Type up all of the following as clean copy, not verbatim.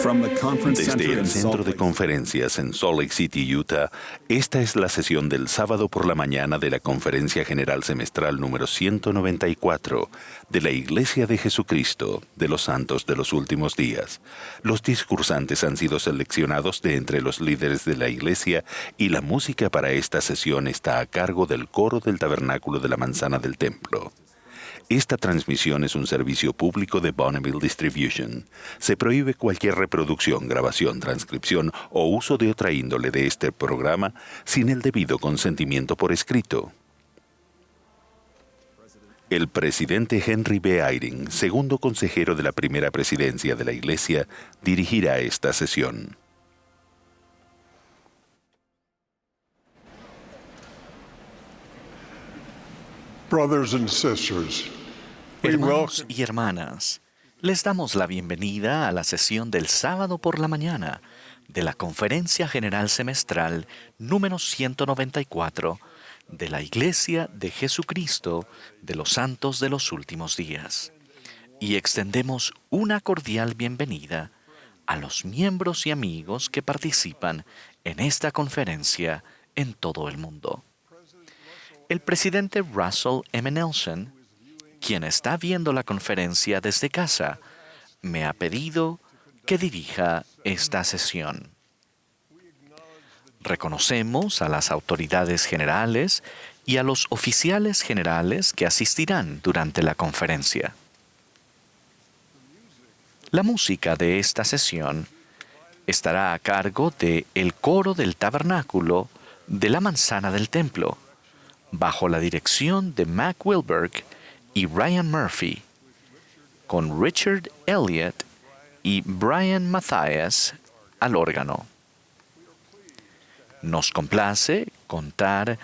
Desde el Centro de Conferencias en Salt Lake City, Utah, esta es la sesión del sábado por la mañana de la Conferencia General Semestral número 194 de la Iglesia de Jesucristo de los Santos de los Últimos Días. Los discursantes han sido seleccionados de entre los líderes de la Iglesia y la música para esta sesión está a cargo del coro del Tabernáculo de la Manzana del Templo. Esta transmisión es un servicio público de Bonneville Distribution. Se prohíbe cualquier reproducción, grabación, transcripción o uso de otra índole de este programa sin el debido consentimiento por escrito. El presidente Henry B. Eyring, segundo consejero de la primera presidencia de la Iglesia, dirigirá esta sesión. Brothers and sisters, Hermanos y hermanas, les damos la bienvenida a la sesión del sábado por la mañana de la Conferencia General Semestral número 194 de la Iglesia de Jesucristo de los Santos de los Últimos Días. Y extendemos una cordial bienvenida a los miembros y amigos que participan en esta conferencia en todo el mundo. El presidente Russell M. Nelson, quien está viendo la conferencia desde casa, me ha pedido que dirija esta sesión. Reconocemos a las autoridades generales y a los oficiales generales que asistirán durante la conferencia. La música de esta sesión estará a cargo de el coro del Tabernáculo de la Manzana del Templo, bajo la dirección de Mac Wilberg y Ryan Murphy, con Richard Elliott y Brian Mathias al órgano. Nos complace contar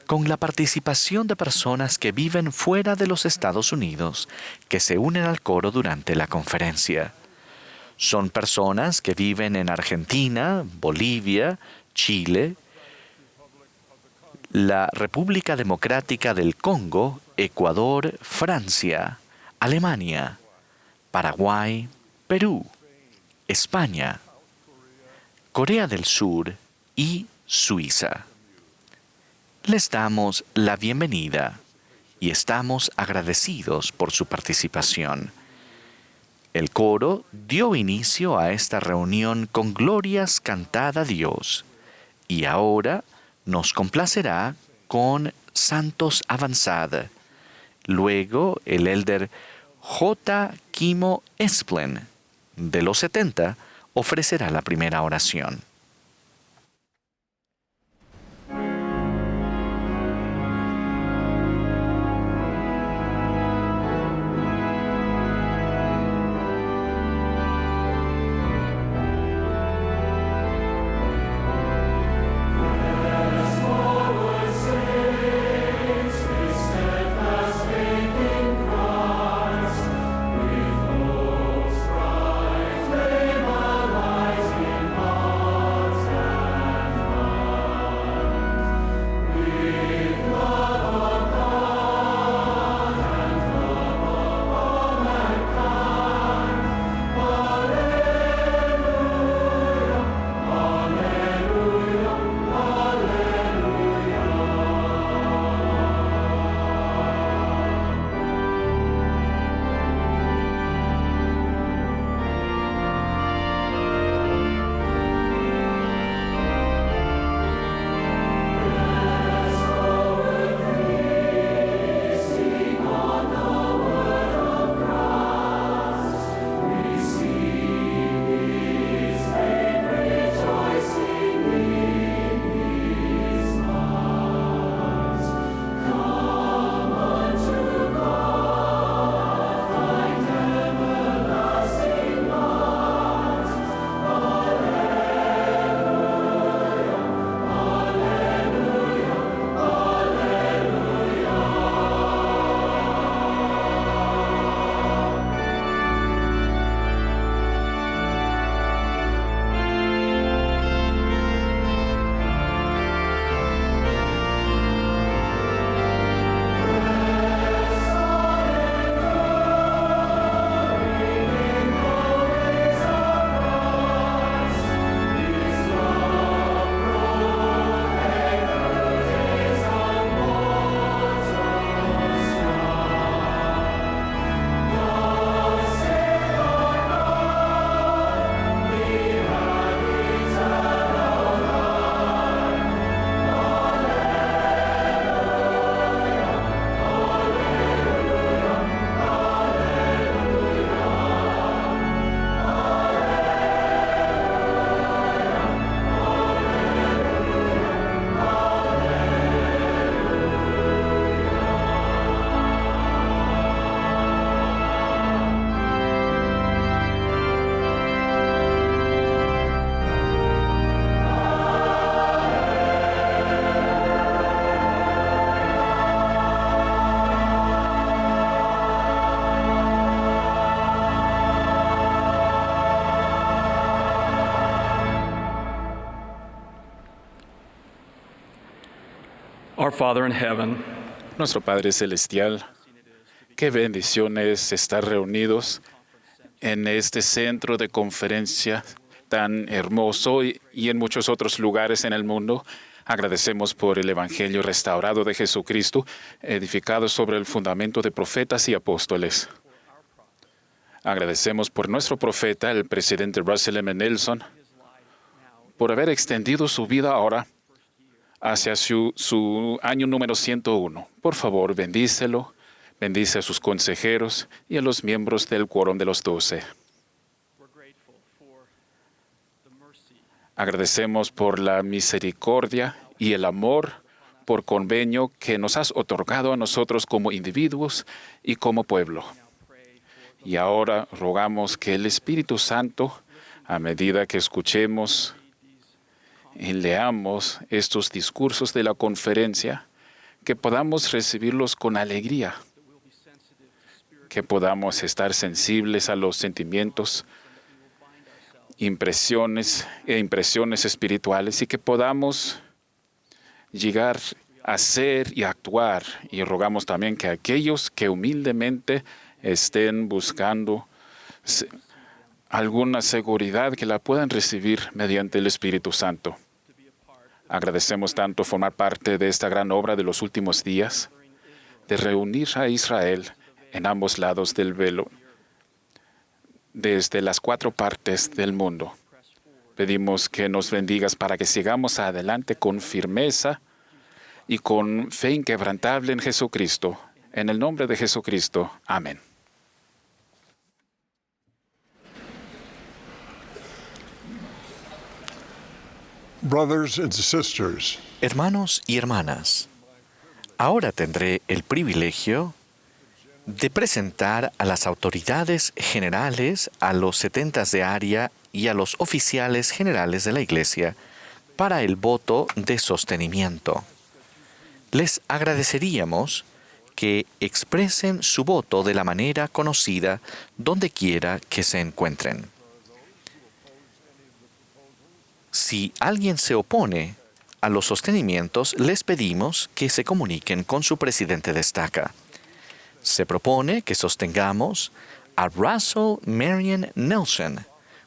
con la participación de personas que viven fuera de los Estados Unidos que se unen al coro durante la conferencia. Son personas que viven en Argentina, Bolivia, Chile, la República Democrática del Congo, Ecuador, Francia, Alemania, Paraguay, Perú, España, Corea del Sur y Suiza. Les damos la bienvenida y estamos agradecidos por su participación. El coro dio inicio a esta reunión con glorias cantada a Dios y ahora nos complacerá con Santos Avanzad. Luego el elder J. Kimo Esplen, de los 70, ofrecerá la primera oración. Our Father in heaven, Nuestro Padre Celestial, qué bendición es estar reunidos en este centro de conferencia tan hermoso y en muchos otros lugares en el mundo. Agradecemos por el Evangelio restaurado de Jesucristo, edificado sobre el fundamento de profetas y apóstoles. Agradecemos por nuestro profeta, el presidente Russell M. Nelson, por haber extendido su vida ahora hacia su año número 101. Por favor, bendícelo, bendice a sus consejeros y a los miembros del quórum de los 12. Agradecemos por la misericordia y el amor por convenio que nos has otorgado a nosotros como individuos y como pueblo. Y ahora rogamos que el Espíritu Santo, a medida que escuchemos y leamos estos discursos de la conferencia, que podamos recibirlos con alegría, que podamos estar sensibles a los sentimientos, impresiones espirituales y que podamos llegar a ser y actuar. Y rogamos también que aquellos que humildemente estén buscando alguna seguridad, que la puedan recibir mediante el Espíritu Santo. Agradecemos tanto formar parte de esta gran obra de los últimos días, de reunir a Israel en ambos lados del velo, desde las 4 partes del mundo. Pedimos que nos bendigas para que sigamos adelante con firmeza y con fe inquebrantable en Jesucristo. En el nombre de Jesucristo. Amén. Brothers and sisters, Hermanos y hermanas, ahora tendré el privilegio de presentar a las autoridades generales, a los 70 de área y a los oficiales generales de la Iglesia para el voto de sostenimiento. Les agradeceríamos que expresen su voto de la manera conocida donde quiera que se encuentren. Si alguien se opone a los sostenimientos, les pedimos que se comuniquen con su presidente de estaca. Se propone que sostengamos a Russell Marion Nelson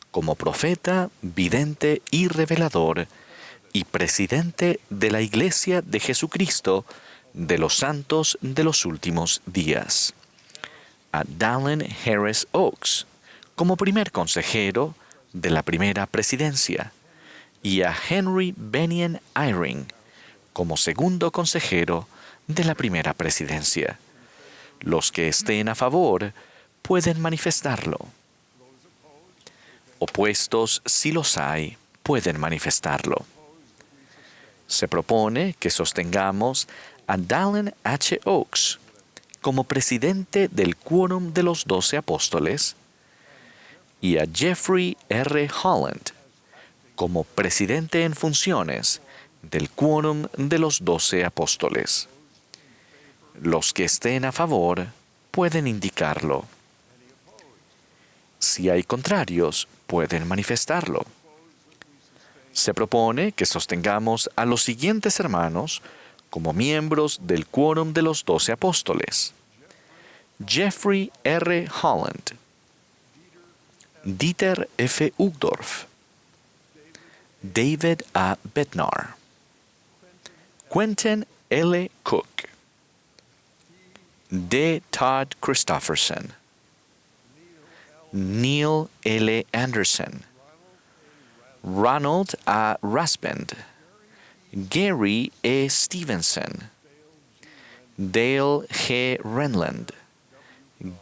como profeta, vidente y revelador y presidente de la Iglesia de Jesucristo de los Santos de los Últimos Días. A Dallin Harris Oaks como primer consejero de la primera presidencia y a Henry Bennion Eyring como segundo consejero de la primera presidencia. Los que estén a favor pueden manifestarlo. Opuestos, si los hay, pueden manifestarlo. Se propone que sostengamos a Dallin H. Oaks como presidente del quórum de los 12 apóstoles y a Jeffrey R. Holland como presidente en funciones del quórum de los 12 apóstoles. Los que estén a favor pueden indicarlo. Si hay contrarios, pueden manifestarlo. Se propone que sostengamos a los siguientes hermanos como miembros del quórum de los 12 apóstoles: Jeffrey R. Holland, Dieter F. Uchtdorf, David A. Bednar, Quentin L. Cook, D. Todd Christofferson, Neil L. Anderson, Ronald A. Rasband, Gary E. Stevenson, Dale G. Renland,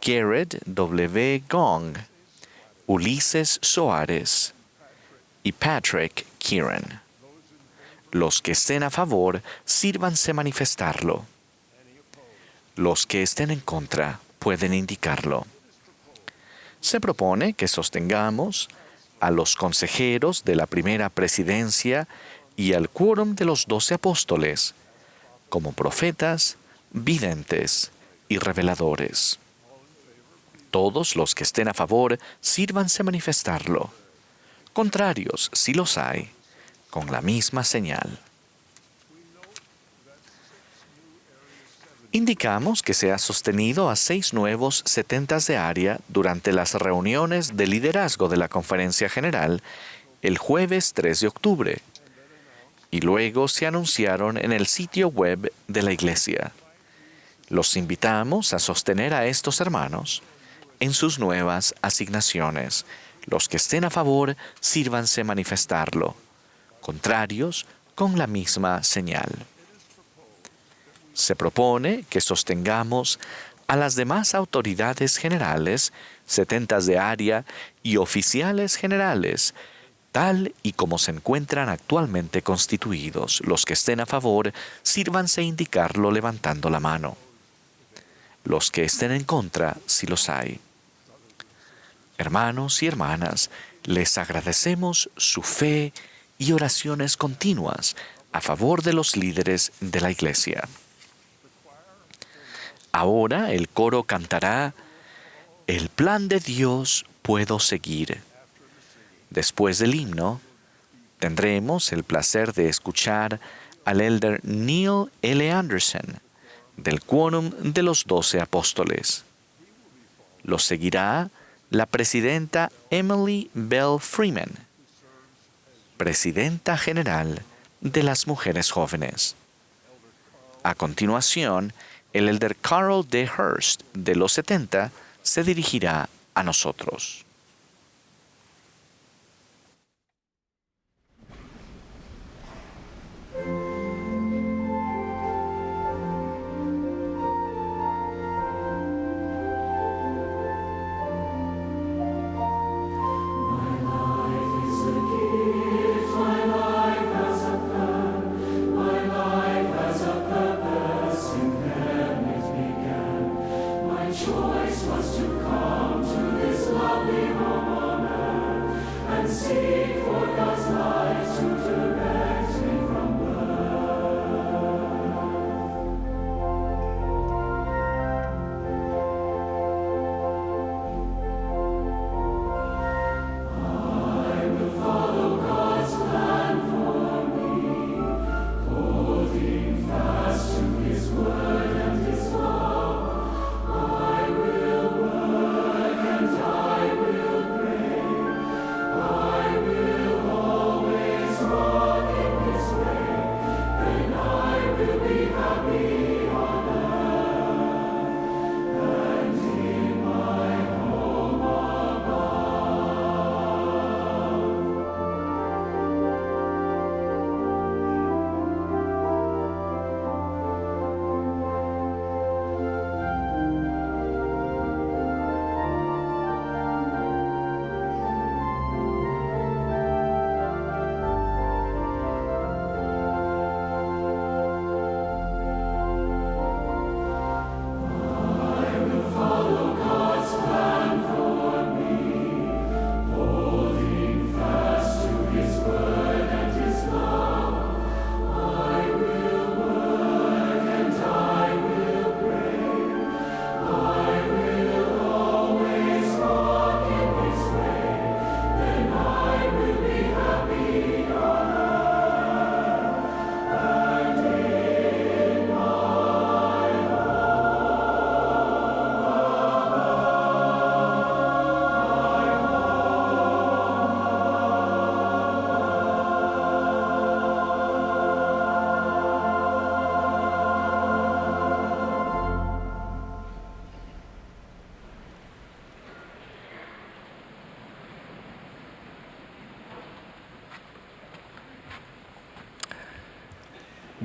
Garrett W. Gong, Ulises Soares y Patrick Kieran. Los que estén a favor, sírvanse manifestarlo. Los que estén en contra pueden indicarlo. Se propone que sostengamos a los consejeros de la primera presidencia y al quórum de los 12 apóstoles como profetas, videntes y reveladores. Todos los que estén a favor, sírvanse manifestarlo. Contrarios, si los hay, con la misma señal. Indicamos que se ha sostenido a 6 nuevos 70 de área durante las reuniones de liderazgo de la Conferencia General el jueves 3 de octubre, y luego se anunciaron en el sitio web de la Iglesia. Los invitamos a sostener a estos hermanos en sus nuevas asignaciones. Los que estén a favor, sírvanse manifestarlo. Contrarios, con la misma señal. Se propone que sostengamos a las demás autoridades generales, 70 de área y oficiales generales, tal y como se encuentran actualmente constituidos. Los que estén a favor, sírvanse indicarlo levantando la mano. Los que estén en contra, si los hay. Hermanos y hermanas, les agradecemos su fe y oraciones continuas a favor de los líderes de la Iglesia. Ahora el coro cantará "El plan de Dios puedo seguir". Después del himno, tendremos el placer de escuchar al elder Neil L. Anderson, del Quórum de los 12 Apóstoles. Lo seguirá la presidenta Emily Bell Freeman, presidenta general de las Mujeres Jóvenes. A continuación, el elder Carl D. Hurst, de los 70, se dirigirá a nosotros.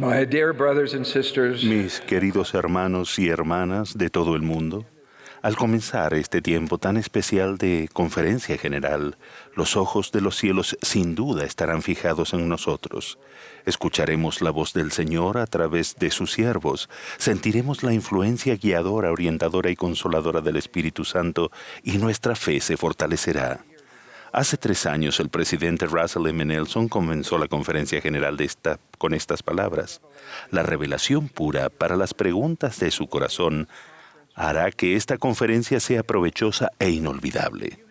My dear brothers and sisters, Mis queridos hermanos y hermanas de todo el mundo, al comenzar este tiempo tan especial de conferencia general, los ojos de los cielos sin duda estarán fijados en nosotros. Escucharemos la voz del Señor a través de sus siervos, sentiremos la influencia guiadora, orientadora y consoladora del Espíritu Santo y nuestra fe se fortalecerá. Hace 3 años el presidente Russell M. Nelson comenzó la conferencia general con estas palabras: la revelación pura para las preguntas de su corazón hará que esta conferencia sea provechosa e inolvidable.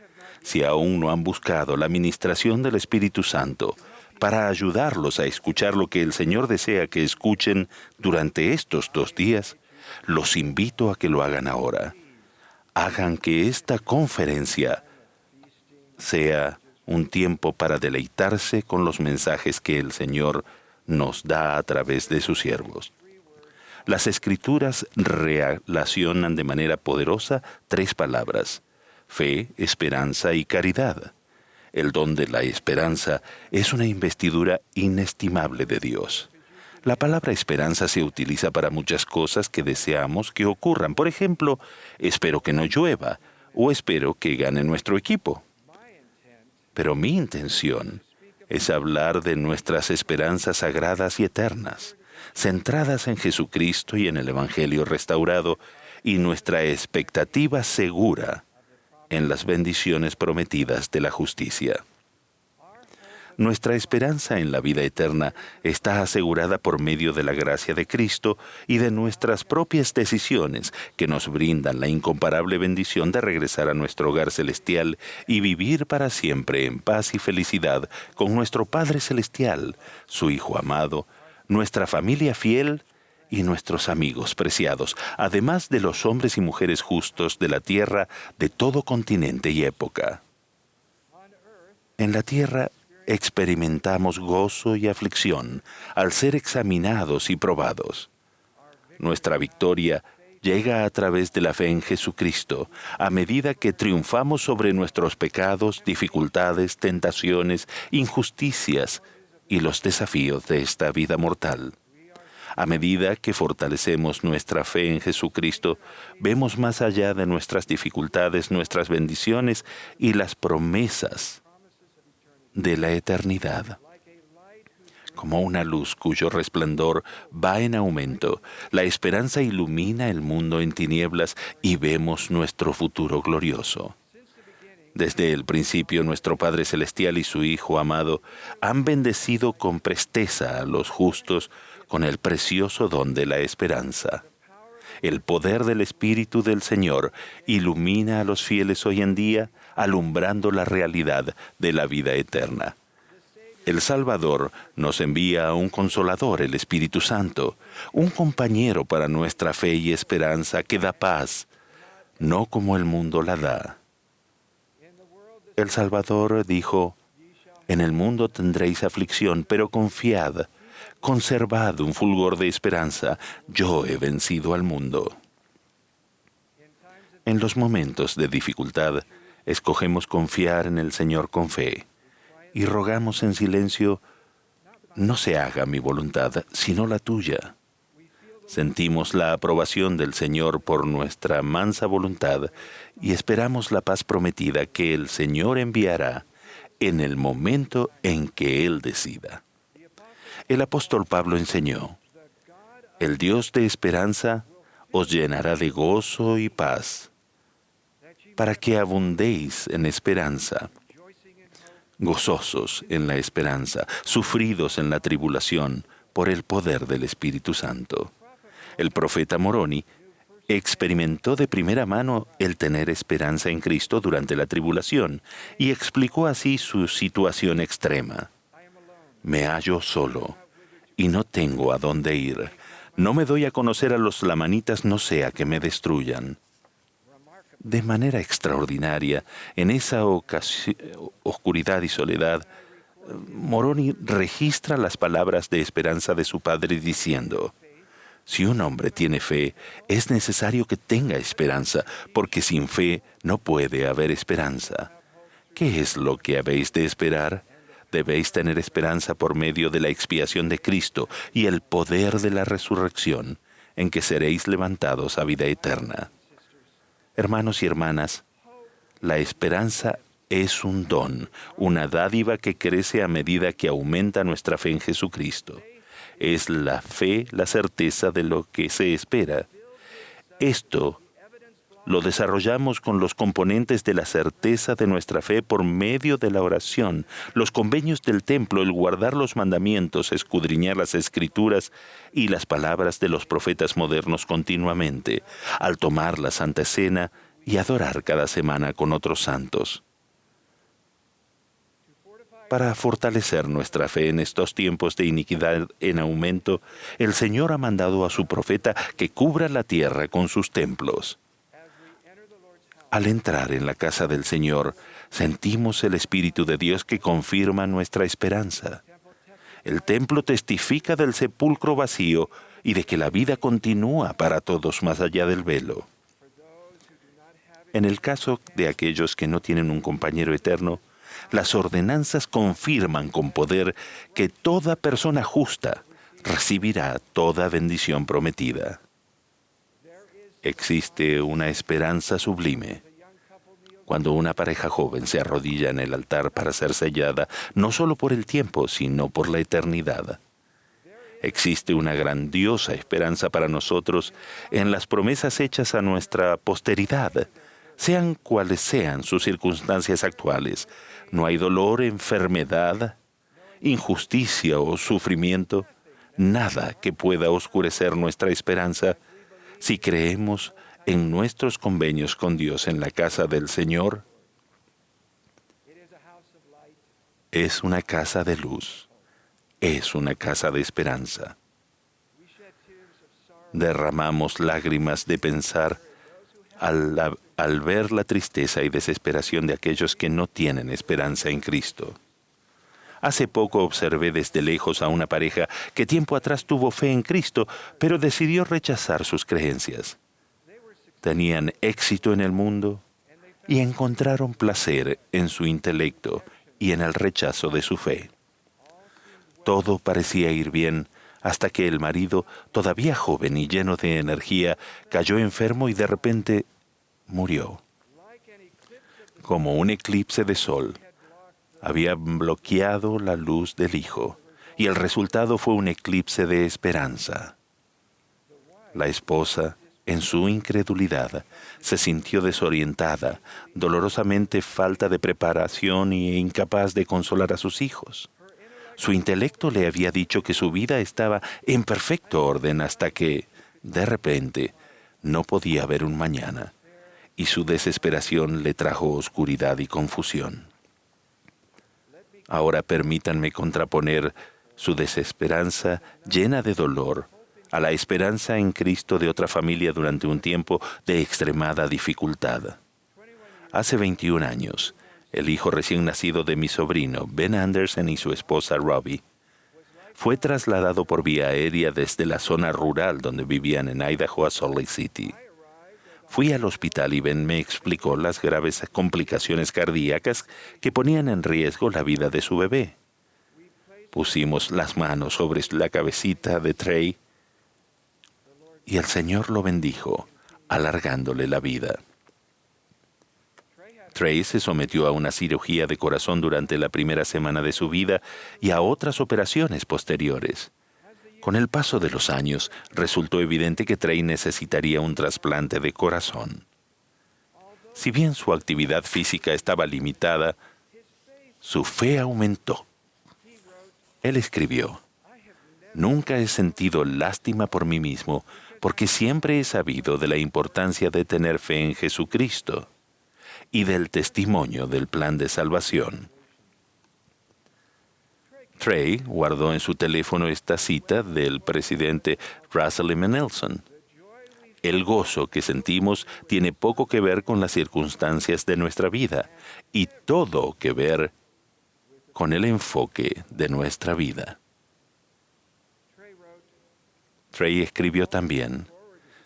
Si aún no han buscado la ministración del Espíritu Santo para ayudarlos a escuchar lo que el Señor desea que escuchen durante estos 2 días, Los invito a que lo hagan ahora. Hagan que esta conferencia sea un tiempo para deleitarse con los mensajes que el Señor nos da a través de sus siervos. Las Escrituras relacionan de manera poderosa 3 palabras: fe, esperanza y caridad. El don de la esperanza es una investidura inestimable de Dios. La palabra esperanza se utiliza para muchas cosas que deseamos que ocurran. Por ejemplo, espero que no llueva o espero que gane nuestro equipo. Pero mi intención es hablar de nuestras esperanzas sagradas y eternas, centradas en Jesucristo y en el Evangelio restaurado, y nuestra expectativa segura en las bendiciones prometidas de la justicia. Nuestra esperanza en la vida eterna está asegurada por medio de la gracia de Cristo y de nuestras propias decisiones, que nos brindan la incomparable bendición de regresar a nuestro hogar celestial y vivir para siempre en paz y felicidad con nuestro Padre Celestial, su Hijo amado, nuestra familia fiel y nuestros amigos preciados, además de los hombres y mujeres justos de la tierra de todo continente y época. En la tierra experimentamos gozo y aflicción al ser examinados y probados. Nuestra victoria llega a través de la fe en Jesucristo, a medida que triunfamos sobre nuestros pecados, dificultades, tentaciones, injusticias y los desafíos de esta vida mortal. A medida que fortalecemos nuestra fe en Jesucristo, vemos más allá de nuestras dificultades, nuestras bendiciones y las promesas de la eternidad. Como una luz cuyo resplandor va en aumento, la esperanza ilumina el mundo en tinieblas y vemos nuestro futuro glorioso. Desde el principio, nuestro Padre Celestial y su Hijo amado han bendecido con presteza a los justos con el precioso don de la esperanza. El poder del Espíritu del Señor ilumina a los fieles hoy en día, alumbrando la realidad de la vida eterna. El Salvador nos envía a un Consolador, el Espíritu Santo, un compañero para nuestra fe y esperanza que da paz, no como el mundo la da. El Salvador dijo: «En el mundo tendréis aflicción, pero confiad, conservad un fulgor de esperanza, yo he vencido al mundo». En los momentos de dificultad, escogemos confiar en el Señor con fe y rogamos en silencio: «No se haga mi voluntad, sino la tuya». Sentimos la aprobación del Señor por nuestra mansa voluntad y esperamos la paz prometida que el Señor enviará en el momento en que Él decida. El apóstol Pablo enseñó: «El Dios de esperanza os llenará de gozo y paz, para que abundéis en esperanza». Gozosos en la esperanza, sufridos en la tribulación, por el poder del Espíritu Santo. El profeta Moroni experimentó de primera mano el tener esperanza en Cristo durante la tribulación y explicó así su situación extrema. «Me hallo solo y no tengo a dónde ir. No me doy a conocer a los lamanitas, no sea que me destruyan». De manera extraordinaria, en esa oscuridad y soledad, Moroni registra las palabras de esperanza de su padre diciendo: «Si un hombre tiene fe, es necesario que tenga esperanza, porque sin fe no puede haber esperanza. ¿Qué es lo que habéis de esperar? Debéis tener esperanza por medio de la expiación de Cristo y el poder de la resurrección, en que seréis levantados a vida eterna». Hermanos y hermanas, la esperanza es un don, una dádiva que crece a medida que aumenta nuestra fe en Jesucristo. Es la fe, la certeza de lo que se espera. Esto lo desarrollamos con los componentes de la certeza de nuestra fe por medio de la oración, los convenios del templo, el guardar los mandamientos, escudriñar las Escrituras y las palabras de los profetas modernos continuamente, al tomar la Santa Cena y adorar cada semana con otros santos. Para fortalecer nuestra fe en estos tiempos de iniquidad en aumento, el Señor ha mandado a su profeta que cubra la tierra con sus templos. Al entrar en la casa del Señor, sentimos el Espíritu de Dios que confirma nuestra esperanza. El templo testifica del sepulcro vacío y de que la vida continúa para todos más allá del velo. En el caso de aquellos que no tienen un compañero eterno, las ordenanzas confirman con poder que toda persona justa recibirá toda bendición prometida. Existe una esperanza sublime. Cuando una pareja joven se arrodilla en el altar para ser sellada, no solo por el tiempo, sino por la eternidad. Existe una grandiosa esperanza para nosotros en las promesas hechas a nuestra posteridad, sean cuales sean sus circunstancias actuales. No hay dolor, enfermedad, injusticia o sufrimiento, nada que pueda oscurecer nuestra esperanza si creemos en nuestros convenios con Dios en la casa del Señor. Es una casa de luz, es una casa de esperanza. Derramamos lágrimas de pensar al ver la tristeza y desesperación de aquellos que no tienen esperanza en Cristo. Hace poco observé desde lejos a una pareja que tiempo atrás tuvo fe en Cristo, pero decidió rechazar sus creencias. Tenían éxito en el mundo y encontraron placer en su intelecto y en el rechazo de su fe. Todo parecía ir bien hasta que el marido, todavía joven y lleno de energía, cayó enfermo y de repente murió. Como un eclipse de sol, había bloqueado la luz del hijo, y el resultado fue un eclipse de esperanza. La esposa, en su incredulidad, se sintió desorientada, dolorosamente falta de preparación e incapaz de consolar a sus hijos. Su intelecto le había dicho que su vida estaba en perfecto orden hasta que, de repente, no podía ver un mañana, y su desesperación le trajo oscuridad y confusión. Ahora permítanme contraponer su desesperanza llena de dolor a la esperanza en Cristo de otra familia durante un tiempo de extremada dificultad. Hace 21 años, el hijo recién nacido de mi sobrino, Ben Anderson, y su esposa Robbie, fue trasladado por vía aérea desde la zona rural donde vivían en Idaho a Salt Lake City. Fui al hospital y Ben me explicó las graves complicaciones cardíacas que ponían en riesgo la vida de su bebé. Pusimos las manos sobre la cabecita de Trey y el Señor lo bendijo, alargándole la vida. Trey se sometió a una cirugía de corazón durante la primera semana de su vida y a otras operaciones posteriores. Con el paso de los años, resultó evidente que Trey necesitaría un trasplante de corazón. Si bien su actividad física estaba limitada, su fe aumentó. Él escribió: «Nunca he sentido lástima por mí mismo, porque siempre he sabido de la importancia de tener fe en Jesucristo y del testimonio del plan de salvación». Trey guardó en su teléfono esta cita del presidente Russell M. Nelson: «El gozo que sentimos tiene poco que ver con las circunstancias de nuestra vida y todo que ver con el enfoque de nuestra vida». Trey escribió también: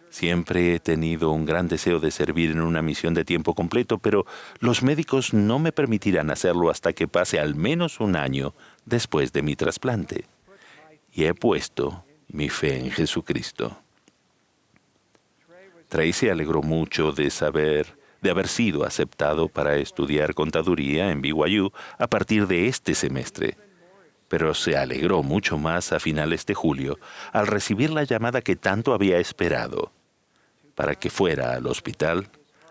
«Siempre he tenido un gran deseo de servir en una misión de tiempo completo, pero los médicos no me permitirán hacerlo hasta que pase al menos un año después de mi trasplante. Y he puesto mi fe en Jesucristo». Trey se alegró mucho de haber sido aceptado para estudiar contaduría en BYU a partir de este semestre. Pero se alegró mucho más a finales de julio al recibir la llamada que tanto había esperado, para que fuera al hospital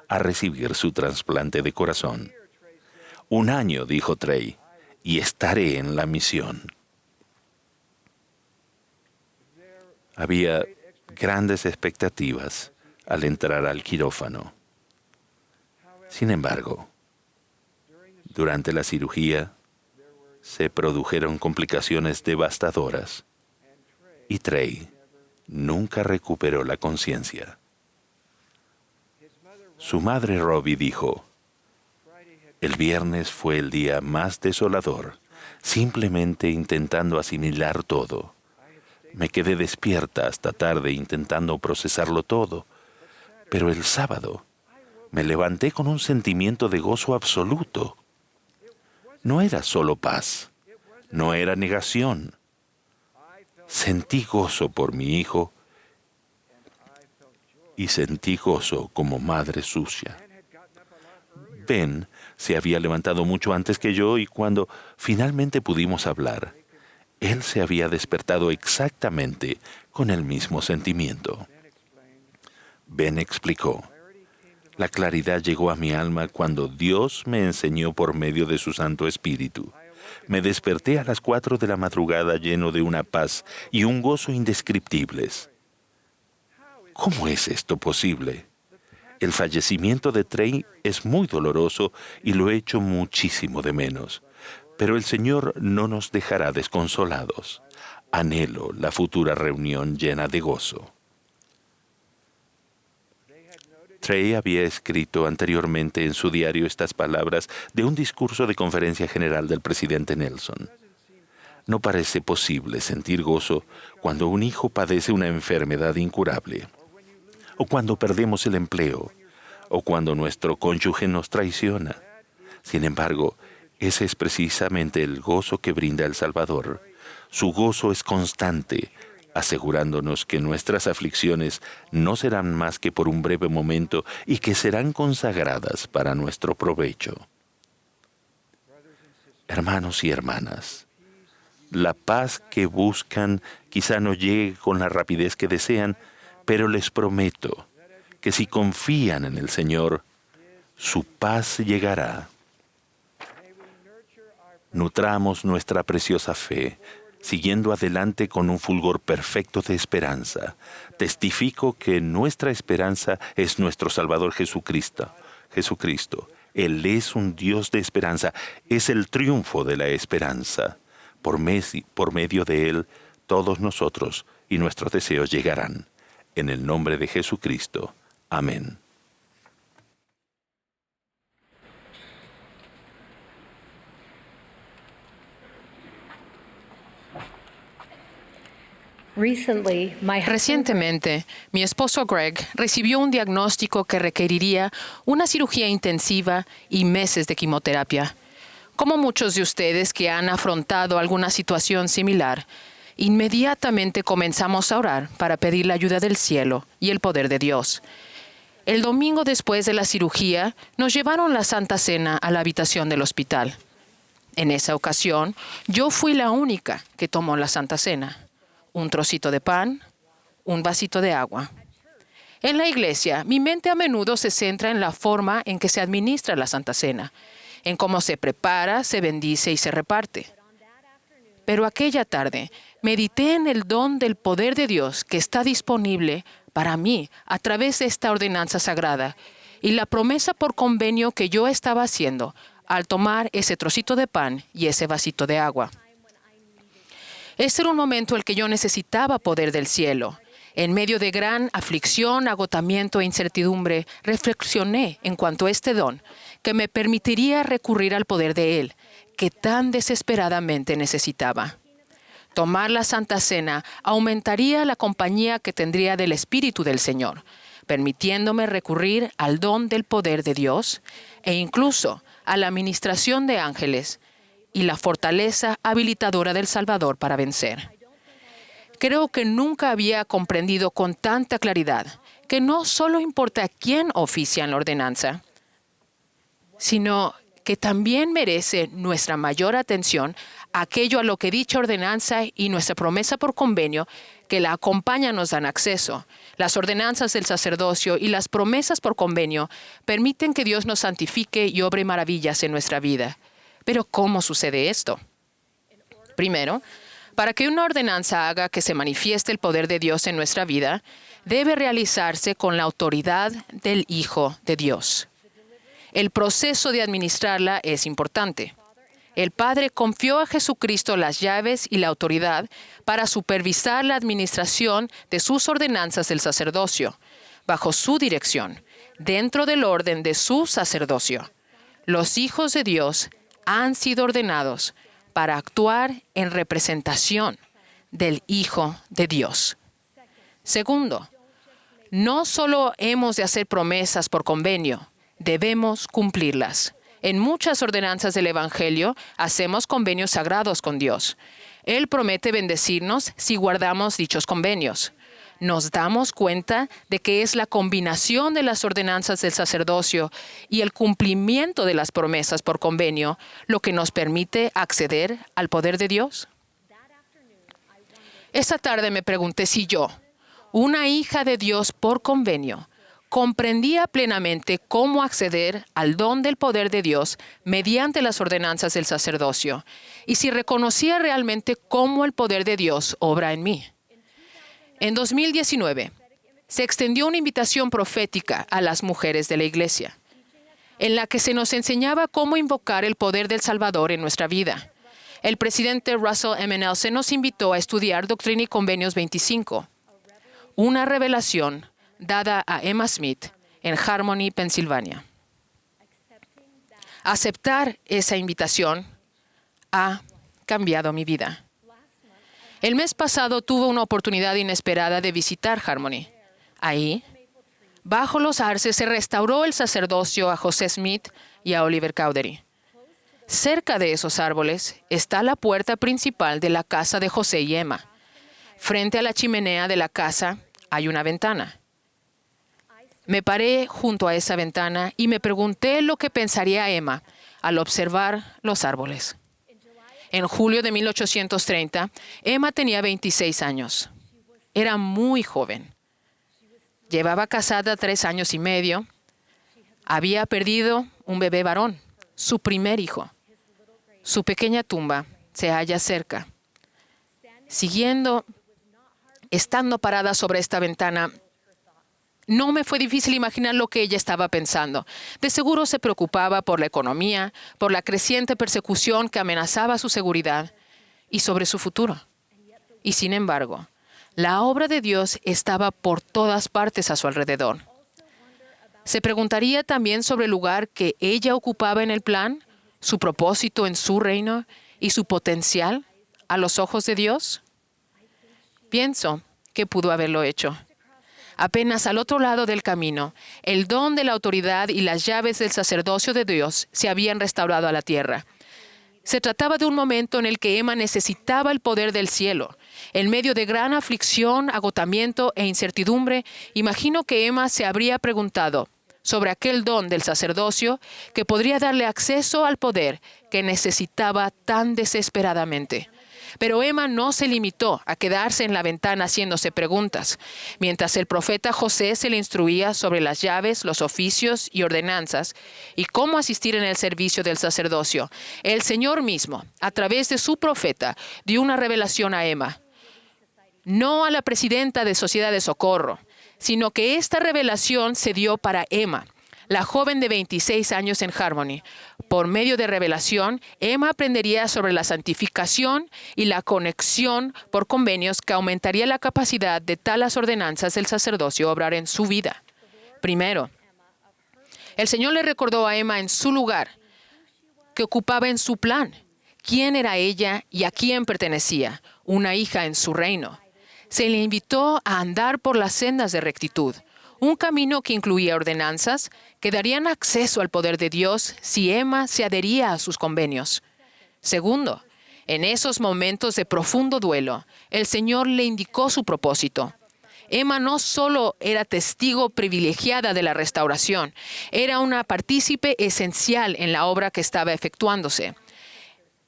a recibir su trasplante de corazón. «Un año», dijo Trey, «y estaré en la misión». Había grandes expectativas al entrar al quirófano. Sin embargo, durante la cirugía, se produjeron complicaciones devastadoras y Trey nunca recuperó la conciencia. Su madre Robbie dijo, el viernes fue el día más desolador, simplemente intentando asimilar todo. Me quedé despierta hasta tarde intentando procesarlo todo, pero el sábado me levanté con un sentimiento de gozo absoluto. No era solo paz, no era negación. Sentí gozo por mi hijo y sentí gozo como madre suya. Ben se había levantado mucho antes que yo y cuando finalmente pudimos hablar, él se había despertado exactamente con el mismo sentimiento. Ben explicó, la claridad llegó a mi alma cuando Dios me enseñó por medio de su Santo Espíritu. Me desperté a las 4 de la madrugada lleno de una paz y un gozo indescriptibles. ¿Cómo es esto posible? El fallecimiento de Trey es muy doloroso y lo echo muchísimo de menos. Pero el Señor no nos dejará desconsolados. Anhelo la futura reunión llena de gozo. Trey había escrito anteriormente en su diario estas palabras de un discurso de conferencia general del presidente Nelson. No parece posible sentir gozo cuando un hijo padece una enfermedad incurable, o cuando perdemos el empleo, o cuando nuestro cónyuge nos traiciona. Sin embargo, ese es precisamente el gozo que brinda el Salvador. Su gozo es constante, asegurándonos que nuestras aflicciones no serán más que por un breve momento y que serán consagradas para nuestro provecho. Hermanos y hermanas, la paz que buscan quizá no llegue con la rapidez que desean, pero les prometo que si confían en el Señor, su paz llegará. Nutramos nuestra preciosa fe, siguiendo adelante con un fulgor perfecto de esperanza. Testifico que nuestra esperanza es nuestro Salvador Jesucristo. Él es un Dios de esperanza, es el triunfo de la esperanza. Por medio de Él, todos nosotros y nuestros deseos llegarán. En el nombre de Jesucristo. Amén. Recientemente, mi esposo Greg recibió un diagnóstico que requeriría una cirugía intensiva y meses de quimioterapia. Como muchos de ustedes que han afrontado alguna situación similar, inmediatamente comenzamos a orar para pedir la ayuda del cielo y el poder de Dios. El domingo después de la cirugía, nos llevaron la Santa Cena a la habitación del hospital. En esa ocasión, yo fui la única que tomó la Santa Cena. Un trocito de pan, un vasito de agua. En la iglesia, mi mente a menudo se centra en la forma en que se administra la Santa Cena, en cómo se prepara, se bendice y se reparte. Pero aquella tarde, medité en el don del poder de Dios que está disponible para mí a través de esta ordenanza sagrada y la promesa por convenio que yo estaba haciendo al tomar ese trocito de pan y ese vasito de agua. Este era un momento en el que yo necesitaba poder del cielo. En medio de gran aflicción, agotamiento e incertidumbre, reflexioné en cuanto a este don que me permitiría recurrir al poder de Él, que tan desesperadamente necesitaba. Tomar la Santa Cena aumentaría la compañía que tendría del Espíritu del Señor, permitiéndome recurrir al don del poder de Dios e incluso a la administración de ángeles y la fortaleza habilitadora del Salvador para vencer. Creo que nunca había comprendido con tanta claridad que no solo importa quién oficia en la ordenanza, sino que también merece nuestra mayor atención aquello a lo que dicha ordenanza y nuestra promesa por convenio que la acompañan nos dan acceso. Las ordenanzas del sacerdocio y las promesas por convenio permiten que Dios nos santifique y obre maravillas en nuestra vida. Pero ¿cómo sucede esto? Primero, para que una ordenanza haga que se manifieste el poder de Dios en nuestra vida, debe realizarse con la autoridad del Hijo de Dios. El proceso de administrarla es importante. el Padre confió a Jesucristo las llaves y la autoridad para supervisar la administración de sus ordenanzas del sacerdocio, bajo su dirección, dentro del orden de su sacerdocio. Los hijos de Dios han sido ordenados para actuar en representación del Hijo de Dios. Segundo, no solo hemos de hacer promesas por convenio, debemos cumplirlas. En muchas ordenanzas del Evangelio hacemos convenios sagrados con Dios. Él promete bendecirnos si guardamos dichos convenios. Nos damos cuenta de que es la combinación de las ordenanzas del sacerdocio y el cumplimiento de las promesas por convenio lo que nos permite acceder al poder de Dios. Esa tarde me pregunté si yo, una hija de Dios por convenio, comprendía plenamente cómo acceder al don del poder de Dios mediante las ordenanzas del sacerdocio y si reconocía realmente cómo el poder de Dios obra en mí. En 2019, se extendió una invitación profética a las mujeres de la Iglesia, en la que se nos enseñaba cómo invocar el poder del Salvador en nuestra vida. El presidente Russell M. Nelson nos invitó a estudiar Doctrina y Convenios 25, una revelación dada a Emma Smith en Harmony, Pensilvania. Aceptar esa invitación ha cambiado mi vida. El mes pasado tuve una oportunidad inesperada de visitar Harmony. Ahí, bajo los arces, se restauró el sacerdocio a José Smith y a Oliver Cowdery. Cerca de esos árboles está la puerta principal de la casa de José y Emma. Frente a la chimenea de la casa hay una ventana. Me paré junto a esa ventana y me pregunté lo que pensaría Emma al observar los árboles. En julio de 1830, Emma tenía 26 años. Era muy joven. Llevaba casada 3 años y medio. Había perdido un bebé varón, su primer hijo. Su pequeña tumba se halla cerca. Estando parada sobre esta ventana, no me fue difícil imaginar lo que ella estaba pensando. De seguro se preocupaba por la economía, por la creciente persecución que amenazaba su seguridad y sobre su futuro. Y sin embargo, la obra de Dios estaba por todas partes a su alrededor. Se preguntaría también sobre el lugar que ella ocupaba en el plan, su propósito en su reino y su potencial a los ojos de Dios. Pienso que pudo haberlo hecho. Apenas al otro lado del camino, el don de la autoridad y las llaves del sacerdocio de Dios se habían restaurado a la tierra. Se trataba de un momento en el que Emma necesitaba el poder del cielo. En medio de gran aflicción, agotamiento e incertidumbre, imagino que Emma se habría preguntado sobre aquel don del sacerdocio que podría darle acceso al poder que necesitaba tan desesperadamente. Pero Emma no se limitó a quedarse en la ventana haciéndose preguntas. Mientras el profeta José se le instruía sobre las llaves, los oficios y ordenanzas y cómo asistir en el servicio del sacerdocio, el Señor mismo, a través de su profeta, dio una revelación a Emma. No a la presidenta de Sociedad de Socorro, sino que esta revelación se dio para Emma, la joven de 26 años en Harmony. Por medio de revelación, Emma aprendería sobre la santificación y la conexión por convenios que aumentaría la capacidad de talas ordenanzas del sacerdocio obrar en su vida. Primero, el Señor le recordó a Emma en su lugar que ocupaba en su plan, quién era ella y a quién pertenecía, una hija en su reino. Se le invitó a andar por las sendas de rectitud, un camino que incluía ordenanzas que darían acceso al poder de Dios si Emma se adhería a sus convenios. Segundo, en esos momentos de profundo duelo, el Señor le indicó su propósito. Emma no solo era testigo privilegiada de la restauración, era una partícipe esencial en la obra que estaba efectuándose.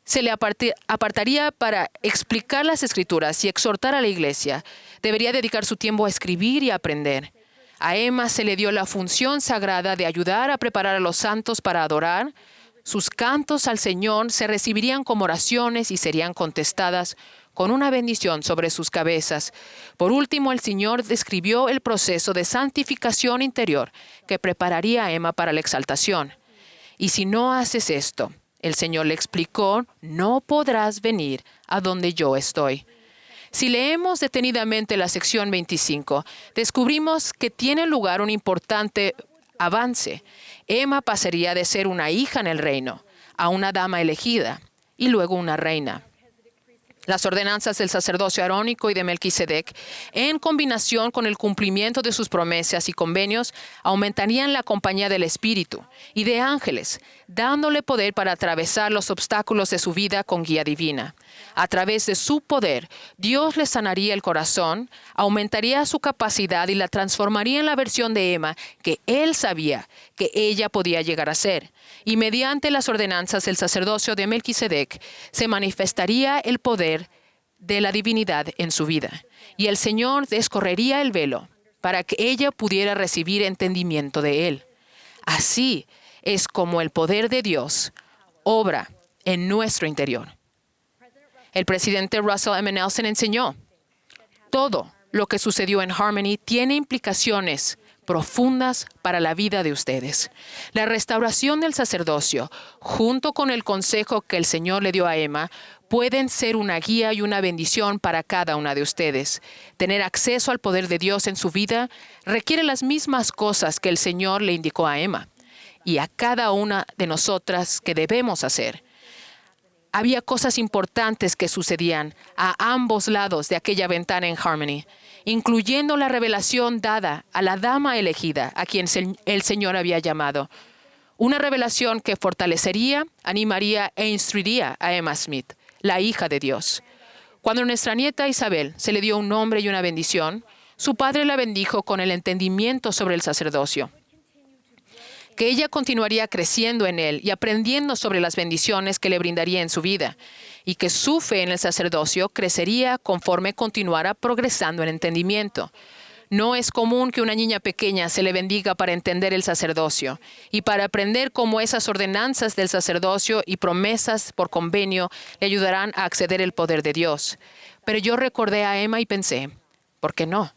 Se le apartaría para explicar las Escrituras y exhortar a la iglesia. Debería dedicar su tiempo a escribir y a aprender. A Emma se le dio la función sagrada de ayudar a preparar a los santos para adorar. Sus cantos al Señor se recibirían como oraciones y serían contestadas con una bendición sobre sus cabezas. Por último, el Señor describió el proceso de santificación interior que prepararía a Emma para la exaltación. Y si no haces esto, El Señor le explicó, no podrás venir a donde yo estoy. Si leemos detenidamente la sección 25, descubrimos que tiene lugar un importante avance. Emma pasaría de ser una hija en el reino a una dama elegida y luego una reina. Las ordenanzas del sacerdocio arónico y de Melquisedec, en combinación con el cumplimiento de sus promesas y convenios, aumentarían la compañía del Espíritu y de ángeles, dándole poder para atravesar los obstáculos de su vida con guía divina. A través de su poder, Dios le sanaría el corazón, aumentaría su capacidad y la transformaría en la versión de Emma que él sabía que ella podía llegar a ser. Y mediante las ordenanzas del sacerdocio de Melquisedec, se manifestaría el poder de la divinidad en su vida. Y el Señor descorrería el velo para que ella pudiera recibir entendimiento de él. Así es como el poder de Dios obra en nuestro interior. El presidente Russell M. Nelson enseñó, todo lo que sucedió en Harmony tiene implicaciones profundas para la vida de ustedes. La restauración del sacerdocio, junto con el consejo que el Señor le dio a Emma, pueden ser una guía y una bendición para cada una de ustedes. Tener acceso al poder de Dios en su vida requiere las mismas cosas que el Señor le indicó a Emma y a cada una de nosotras que debemos hacer. Había cosas importantes que sucedían a ambos lados de aquella ventana en Harmony, incluyendo la revelación dada a la dama elegida, a quien el Señor había llamado. Una revelación que fortalecería, animaría e instruiría a Emma Smith, la hija de Dios. Cuando nuestra nieta Isabel se le dio un nombre y una bendición, su padre la bendijo con el entendimiento sobre el sacerdocio, que ella continuaría creciendo en él y aprendiendo sobre las bendiciones que le brindaría en su vida, y que su fe en el sacerdocio crecería conforme continuara progresando en entendimiento. No es común que una niña pequeña se le bendiga para entender el sacerdocio y para aprender cómo esas ordenanzas del sacerdocio y promesas por convenio le ayudarán a acceder al poder de Dios. Pero yo recordé a Emma y pensé, ¿por qué no?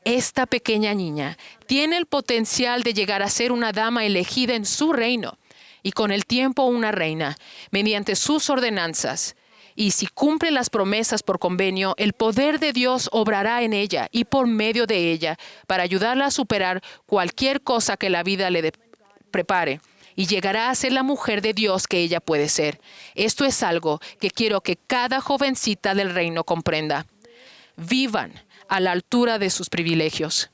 Esta pequeña niña tiene el potencial de llegar a ser una dama elegida en su reino y con el tiempo una reina, mediante sus ordenanzas. Y si cumple las promesas por convenio, el poder de Dios obrará en ella y por medio de ella para ayudarla a superar cualquier cosa que la vida le prepare y llegará a ser la mujer de Dios que ella puede ser. Esto es algo que quiero que cada jovencita del reino comprenda. Vivan a la altura de sus privilegios.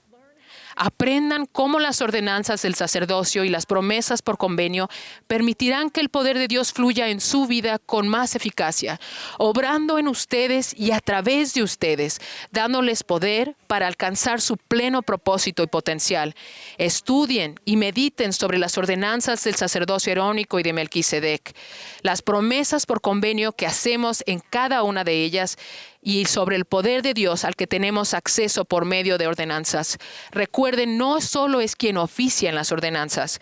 Aprendan cómo las ordenanzas del sacerdocio y las promesas por convenio permitirán que el poder de Dios fluya en su vida con más eficacia, obrando en ustedes y a través de ustedes, dándoles poder para alcanzar su pleno propósito y potencial. Estudien y mediten sobre las ordenanzas del sacerdocio arónico y de Melquisedec, las promesas por convenio que hacemos en cada una de ellas y sobre el poder de Dios al que tenemos acceso por medio de ordenanzas. Recuerden, no solo es quien oficia en las ordenanzas,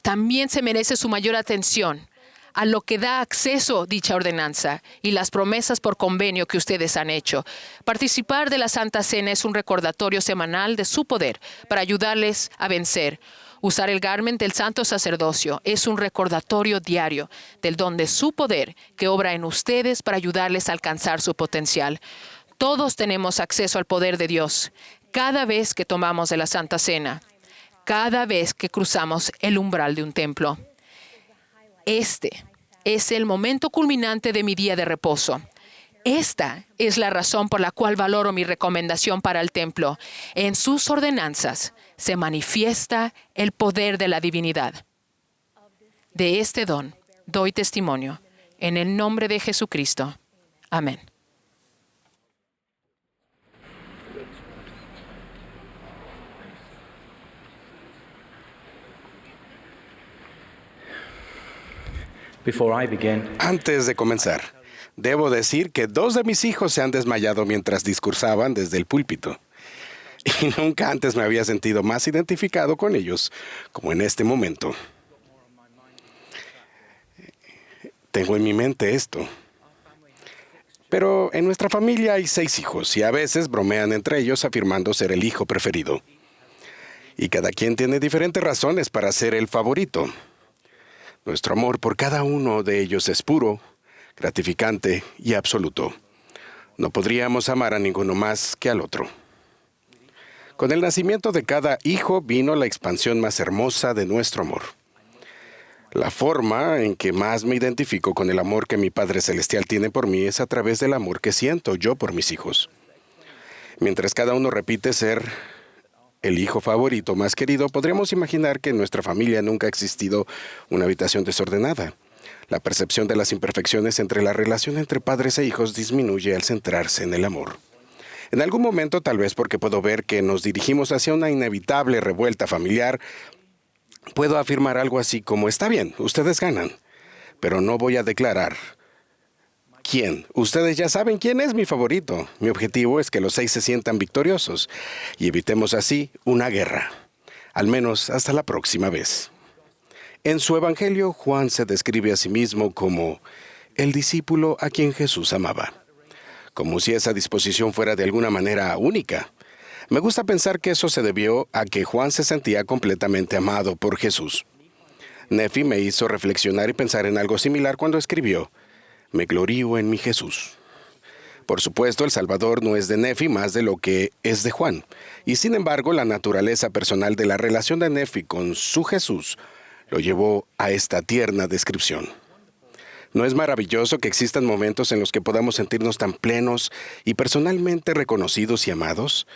también se merece su mayor atención a lo que da acceso dicha ordenanza y las promesas por convenio que ustedes han hecho. Participar de la Santa Cena es un recordatorio semanal de su poder para ayudarles a vencer. Usar el garment del santo sacerdocio es un recordatorio diario del don de su poder que obra en ustedes para ayudarles a alcanzar su potencial. Todos tenemos acceso al poder de Dios cada vez que tomamos de la Santa Cena, cada vez que cruzamos el umbral de un templo. Este es el momento culminante de mi día de reposo. Esta es la razón por la cual valoro mi recomendación para el templo. En sus ordenanzas se manifiesta el poder de la divinidad. De este don doy testimonio en el nombre de Jesucristo. Amén. Antes de comenzar, debo decir que 2 de mis hijos se han desmayado mientras discursaban desde el púlpito. Y nunca antes me había sentido más identificado con ellos como en este momento. Tengo en mi mente esto. Pero en nuestra familia hay 6 hijos y a veces bromean entre ellos afirmando ser el hijo preferido. Y cada quien tiene diferentes razones para ser el favorito. Nuestro amor por cada uno de ellos es puro, gratificante y absoluto. No podríamos amar a ninguno más que al otro. Con el nacimiento de cada hijo vino la expansión más hermosa de nuestro amor. La forma en que más me identifico con el amor que mi Padre Celestial tiene por mí es a través del amor que siento yo por mis hijos. Mientras cada uno repite ser el hijo favorito más querido, podríamos imaginar que en nuestra familia nunca ha existido una habitación desordenada. La percepción de las imperfecciones entre la relación entre padres e hijos disminuye al centrarse en el amor. En algún momento, tal vez porque puedo ver que nos dirigimos hacia una inevitable revuelta familiar, puedo afirmar algo así como: está bien, ustedes ganan, pero no voy a declarar quién. Ustedes ya saben quién es mi favorito. Mi objetivo es que los 6 se sientan victoriosos y evitemos así una guerra. Al menos hasta la próxima vez. En su Evangelio, Juan se describe a sí mismo como el discípulo a quien Jesús amaba. Como si esa disposición fuera de alguna manera única. Me gusta pensar que eso se debió a que Juan se sentía completamente amado por Jesús. Nefi me hizo reflexionar y pensar en algo similar cuando escribió: me glorío en mi Jesús. Por supuesto, el Salvador no es de Nefi más de lo que es de Juan. Y sin embargo, la naturaleza personal de la relación de Nefi con su Jesús lo llevó a esta tierna descripción. ¿No es maravilloso que existan momentos en los que podamos sentirnos tan plenos y personalmente reconocidos y amados?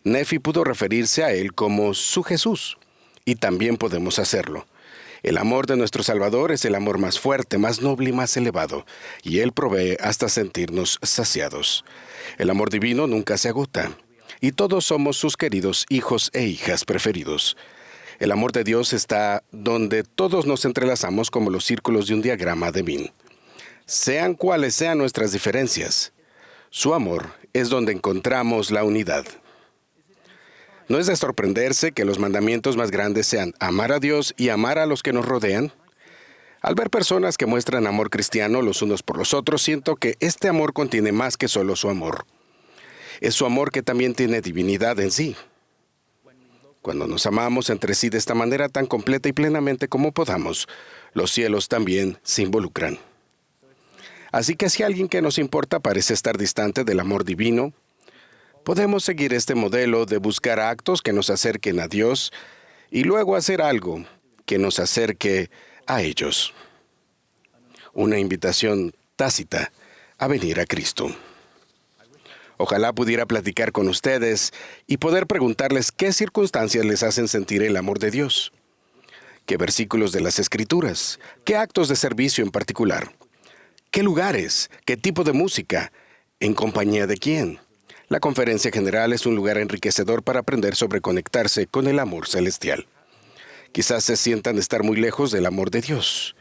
Nefi pudo referirse a él como su Jesús, y también podemos hacerlo. El amor de nuestro Salvador es el amor más fuerte, más noble y más elevado, y Él provee hasta sentirnos saciados. El amor divino nunca se agota, y todos somos sus queridos hijos e hijas preferidos. El amor de Dios está donde todos nos entrelazamos como los círculos de un diagrama de Venn. Sean cuales sean nuestras diferencias, su amor es donde encontramos la unidad. ¿No es de sorprenderse que los mandamientos más grandes sean amar a Dios y amar a los que nos rodean? Al ver personas que muestran amor cristiano los unos por los otros, siento que este amor contiene más que solo su amor. Es su amor que también tiene divinidad en sí. Cuando nos amamos entre sí de esta manera tan completa y plenamente como podamos, los cielos también se involucran. Así que si alguien que nos importa parece estar distante del amor divino, podemos seguir este modelo de buscar actos que nos acerquen a Dios y luego hacer algo que nos acerque a ellos. Una invitación tácita a venir a Cristo. Ojalá pudiera platicar con ustedes y poder preguntarles qué circunstancias les hacen sentir el amor de Dios. ¿Qué versículos de las Escrituras? ¿Qué actos de servicio en particular? ¿Qué lugares? ¿Qué tipo de música? ¿En compañía de quién? La conferencia general es un lugar enriquecedor para aprender sobre conectarse con el amor celestial. Quizás se sientan estar muy lejos del amor de Dios.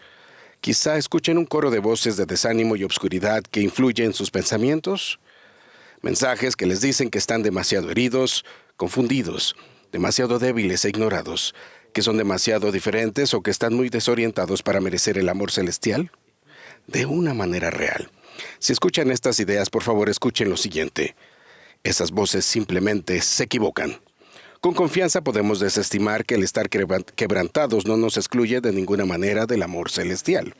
Quizá escuchen un coro de voces de desánimo y obscuridad que influye en sus pensamientos. Mensajes que les dicen que están demasiado heridos, confundidos, demasiado débiles e ignorados, que son demasiado diferentes o que están muy desorientados para merecer el amor celestial. De una manera real. Si escuchan estas ideas, por favor, escuchen lo siguiente. Esas voces simplemente se equivocan. Con confianza podemos desestimar que el estar quebrantados no nos excluye de ninguna manera del amor celestial.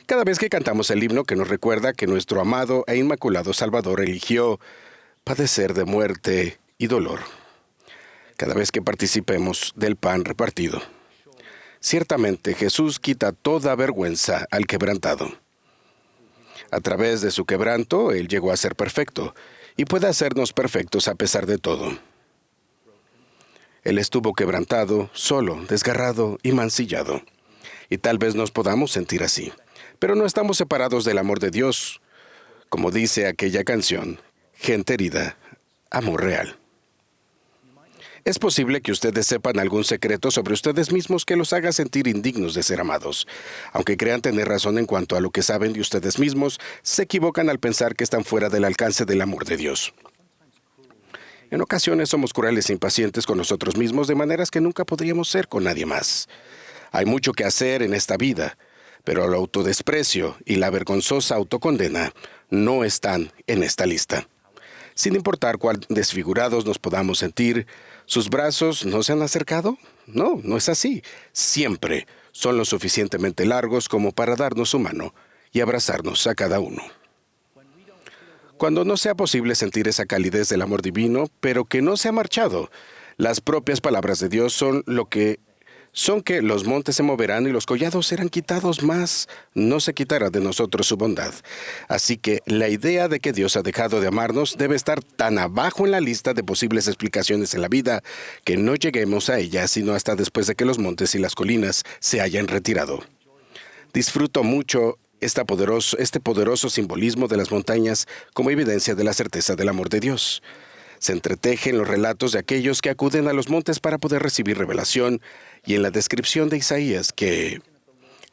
Cada vez que cantamos el himno que nos recuerda que nuestro amado e inmaculado Salvador eligió padecer de muerte y dolor. Cada vez que participemos del pan repartido. Ciertamente Jesús quita toda vergüenza al quebrantado. A través de su quebranto, Él llegó a ser perfecto y puede hacernos perfectos a pesar de todo. Él estuvo quebrantado, solo, desgarrado y mancillado. Y tal vez nos podamos sentir así. Pero no estamos separados del amor de Dios. Como dice aquella canción, gente herida, amor real. Es posible que ustedes sepan algún secreto sobre ustedes mismos que los haga sentir indignos de ser amados. Aunque crean tener razón en cuanto a lo que saben de ustedes mismos, se equivocan al pensar que están fuera del alcance del amor de Dios. En ocasiones somos crueles e impacientes con nosotros mismos de maneras que nunca podríamos ser con nadie más. Hay mucho que hacer en esta vida, pero el autodesprecio y la vergonzosa autocondena no están en esta lista. Sin importar cuán desfigurados nos podamos sentir, ¿sus brazos no se han acercado? No, no es así. Siempre son lo suficientemente largos como para darnos su mano y abrazarnos a cada uno. Cuando no sea posible sentir esa calidez del amor divino, pero que no se ha marchado, las propias palabras de Dios son que los montes se moverán y los collados serán quitados, mas no se quitará de nosotros su bondad. Así que la idea de que Dios ha dejado de amarnos debe estar tan abajo en la lista de posibles explicaciones en la vida que no lleguemos a ella sino hasta después de que los montes y las colinas se hayan retirado. Disfruto mucho este poderoso simbolismo de las montañas como evidencia de la certeza del amor de Dios. Se entreteje en los relatos de aquellos que acuden a los montes para poder recibir revelación y en la descripción de Isaías que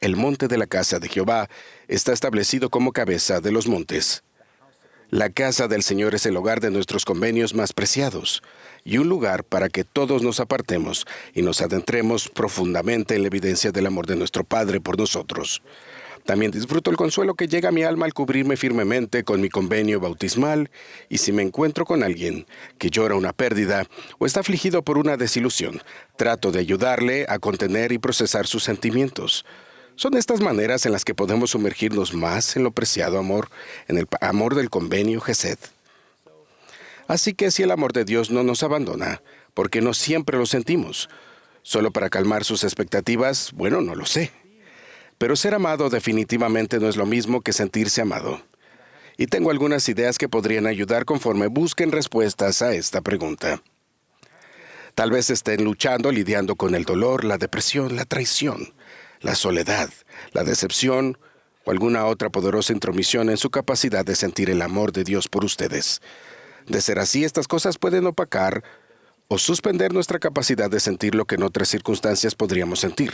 el monte de la casa de Jehová está establecido como cabeza de los montes. La casa del Señor es el hogar de nuestros convenios más preciados y un lugar para que todos nos apartemos y nos adentremos profundamente en la evidencia del amor de nuestro Padre por nosotros. También disfruto el consuelo que llega a mi alma al cubrirme firmemente con mi convenio bautismal, y si me encuentro con alguien que llora una pérdida o está afligido por una desilusión, trato de ayudarle a contener y procesar sus sentimientos. Son estas maneras en las que podemos sumergirnos más en lo preciado amor, en el amor del convenio Gesed. Así que si el amor de Dios no nos abandona, porque no siempre lo sentimos, solo para calmar sus expectativas, bueno, no lo sé. Pero ser amado definitivamente no es lo mismo que sentirse amado. Y tengo algunas ideas que podrían ayudar conforme busquen respuestas a esta pregunta. Tal vez estén lidiando con el dolor, la depresión, la traición, la soledad, la decepción o alguna otra poderosa intromisión en su capacidad de sentir el amor de Dios por ustedes. De ser así, estas cosas pueden opacar o suspender nuestra capacidad de sentir lo que en otras circunstancias podríamos sentir,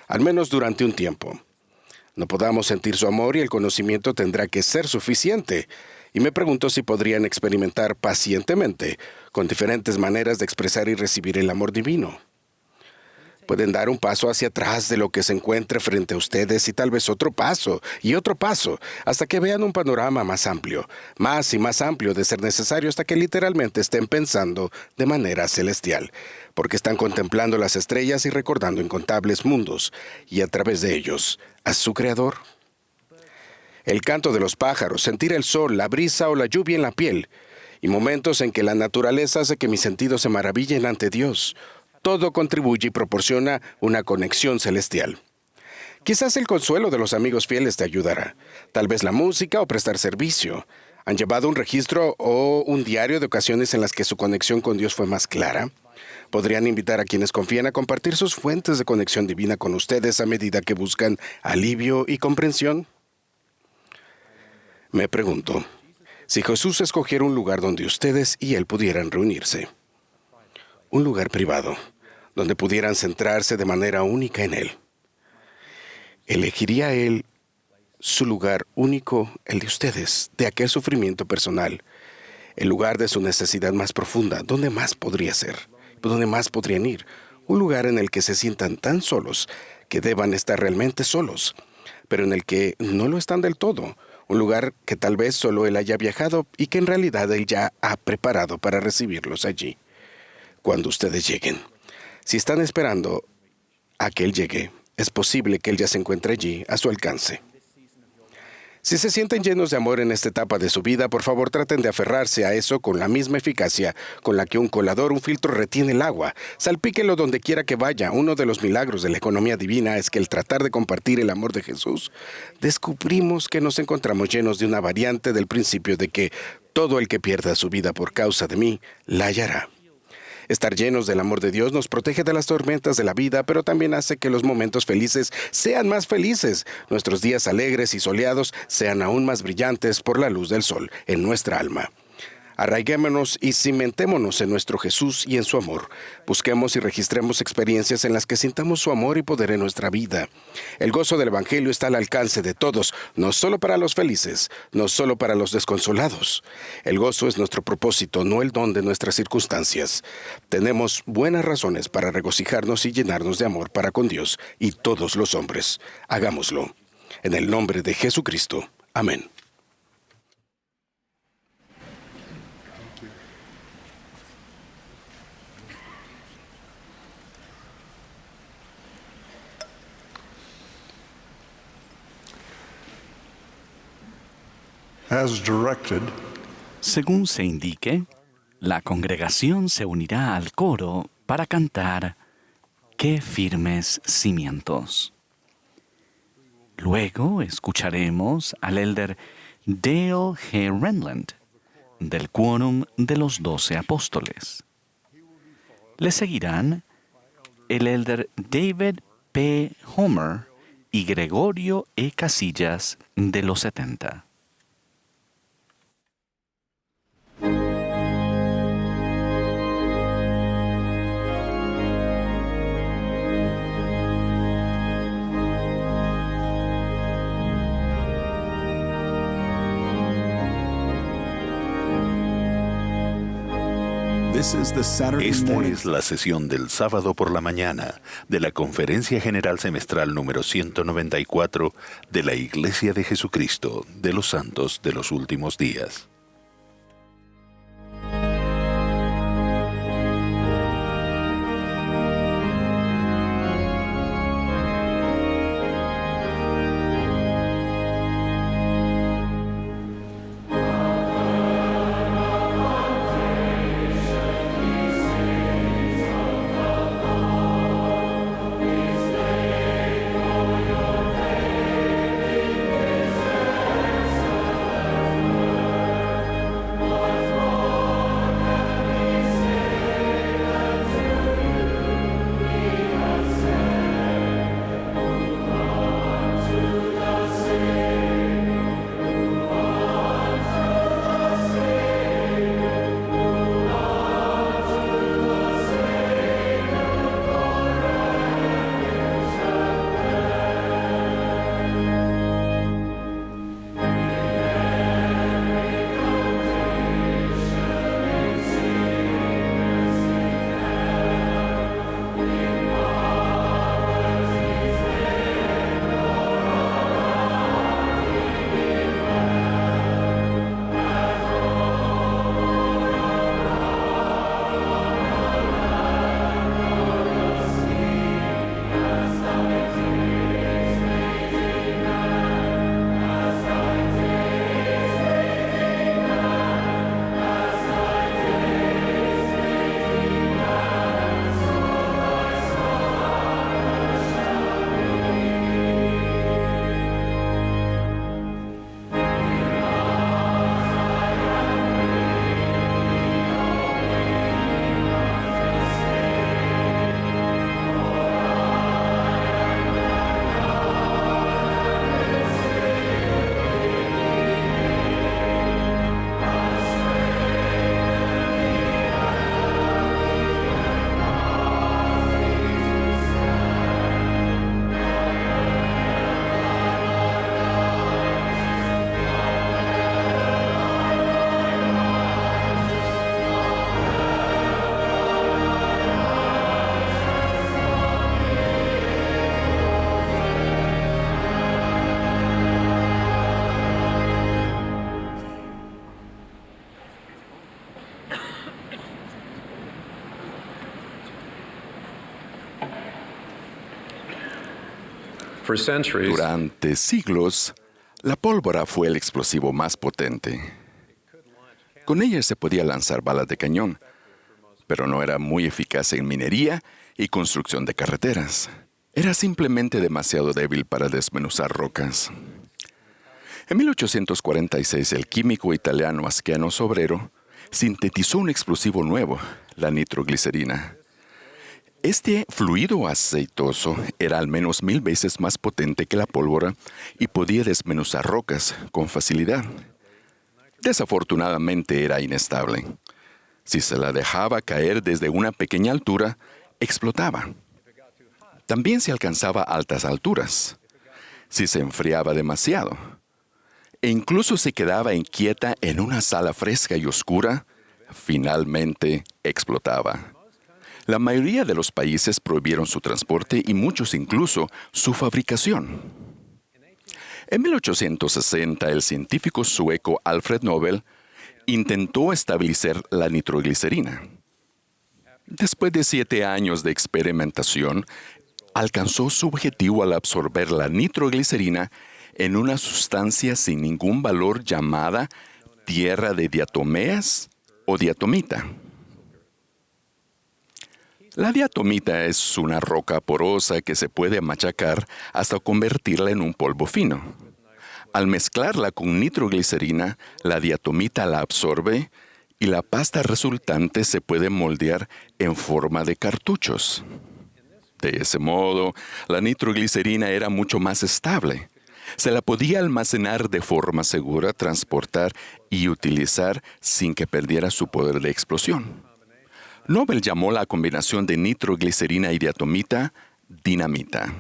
al menos durante un tiempo. No podamos sentir su amor y el conocimiento tendrá que ser suficiente. Y me pregunto si podrían experimentar pacientemente con diferentes maneras de expresar y recibir el amor divino. Pueden dar un paso hacia atrás de lo que se encuentre frente a ustedes y tal vez otro paso y otro paso, hasta que vean un panorama más amplio, más y más amplio de ser necesario hasta que literalmente estén pensando de manera celestial, porque están contemplando las estrellas y recordando incontables mundos y a través de ellos a su Creador. El canto de los pájaros, sentir el sol, la brisa o la lluvia en la piel, y momentos en que la naturaleza hace que mis sentidos se maravillen ante Dios. Todo contribuye y proporciona una conexión celestial. Quizás el consuelo de los amigos fieles te ayudará. Tal vez la música o prestar servicio. ¿Han llevado un registro o un diario de ocasiones en las que su conexión con Dios fue más clara? ¿Podrían invitar a quienes confían a compartir sus fuentes de conexión divina con ustedes a medida que buscan alivio y comprensión? Me pregunto, si Jesús escogiera un lugar donde ustedes y Él pudieran reunirse, un lugar privado, donde pudieran centrarse de manera única en Él, ¿elegiría Él su lugar único, el de ustedes, de aquel sufrimiento personal, el lugar de su necesidad más profunda? ¿Dónde más podría ser? ¿Dónde más podrían ir? Un lugar en el que se sientan tan solos que deban estar realmente solos, pero en el que no lo están del todo. Un lugar que tal vez solo Él haya viajado y que en realidad Él ya ha preparado para recibirlos allí. Cuando ustedes lleguen, si están esperando a que Él llegue, es posible que Él ya se encuentre allí a su alcance. Si se sienten llenos de amor en esta etapa de su vida, por favor traten de aferrarse a eso con la misma eficacia con la que un colador, un filtro retiene el agua. Salpíquenlo donde quiera que vaya. Uno de los milagros de la economía divina es que al tratar de compartir el amor de Jesús, descubrimos que nos encontramos llenos de una variante del principio de que todo el que pierda su vida por causa de mí, la hallará. Estar llenos del amor de Dios nos protege de las tormentas de la vida, pero también hace que los momentos felices sean más felices. Nuestros días alegres y soleados sean aún más brillantes por la luz del sol en nuestra alma. Arraiguémonos y cimentémonos en nuestro Jesús y en su amor. Busquemos y registremos experiencias en las que sintamos su amor y poder en nuestra vida. El gozo del Evangelio está al alcance de todos, no solo para los felices, no solo para los desconsolados. El gozo es nuestro propósito, no el don de nuestras circunstancias. Tenemos buenas razones para regocijarnos y llenarnos de amor para con Dios y todos los hombres. Hagámoslo. En el nombre de Jesucristo. Amén. As directed, Según se indique, la congregación se unirá al coro para cantar ¡Qué firmes cimientos! Luego escucharemos al elder Dale G. Renland, del Quórum de los 12 Apóstoles. Le seguirán el elder David P. Homer y Gregorio E. Casillas de los 70. Esta es la sesión del sábado por la mañana de la Conferencia General Semestral número 194 de la Iglesia de Jesucristo de los Santos de los Últimos Días. Durante siglos, la pólvora fue el explosivo más potente. Con ella se podía lanzar balas de cañón, pero no era muy eficaz en minería y construcción de carreteras. Era simplemente demasiado débil para desmenuzar rocas. En 1846, el químico italiano Ascanio Sobrero sintetizó un explosivo nuevo, la nitroglicerina. Este fluido aceitoso era al menos 1000 veces más potente que la pólvora y podía desmenuzar rocas con facilidad. Desafortunadamente era inestable. Si se la dejaba caer desde una pequeña altura, explotaba. También se alcanzaba altas alturas. Si se enfriaba demasiado. E incluso se quedaba inquieta en una sala fresca y oscura, finalmente explotaba. La mayoría de los países prohibieron su transporte y muchos incluso su fabricación. En 1860, el científico sueco Alfred Nobel intentó establecer la nitroglicerina. Después de 7 años de experimentación, alcanzó su objetivo al absorber la nitroglicerina en una sustancia sin ningún valor llamada tierra de diatomeas o diatomita. La diatomita es una roca porosa que se puede machacar hasta convertirla en un polvo fino. Al mezclarla con nitroglicerina, la diatomita la absorbe y la pasta resultante se puede moldear en forma de cartuchos. De ese modo, la nitroglicerina era mucho más estable. Se la podía almacenar de forma segura, transportar y utilizar sin que perdiera su poder de explosión. Nobel llamó la combinación de nitroglicerina y diatomita dinamita.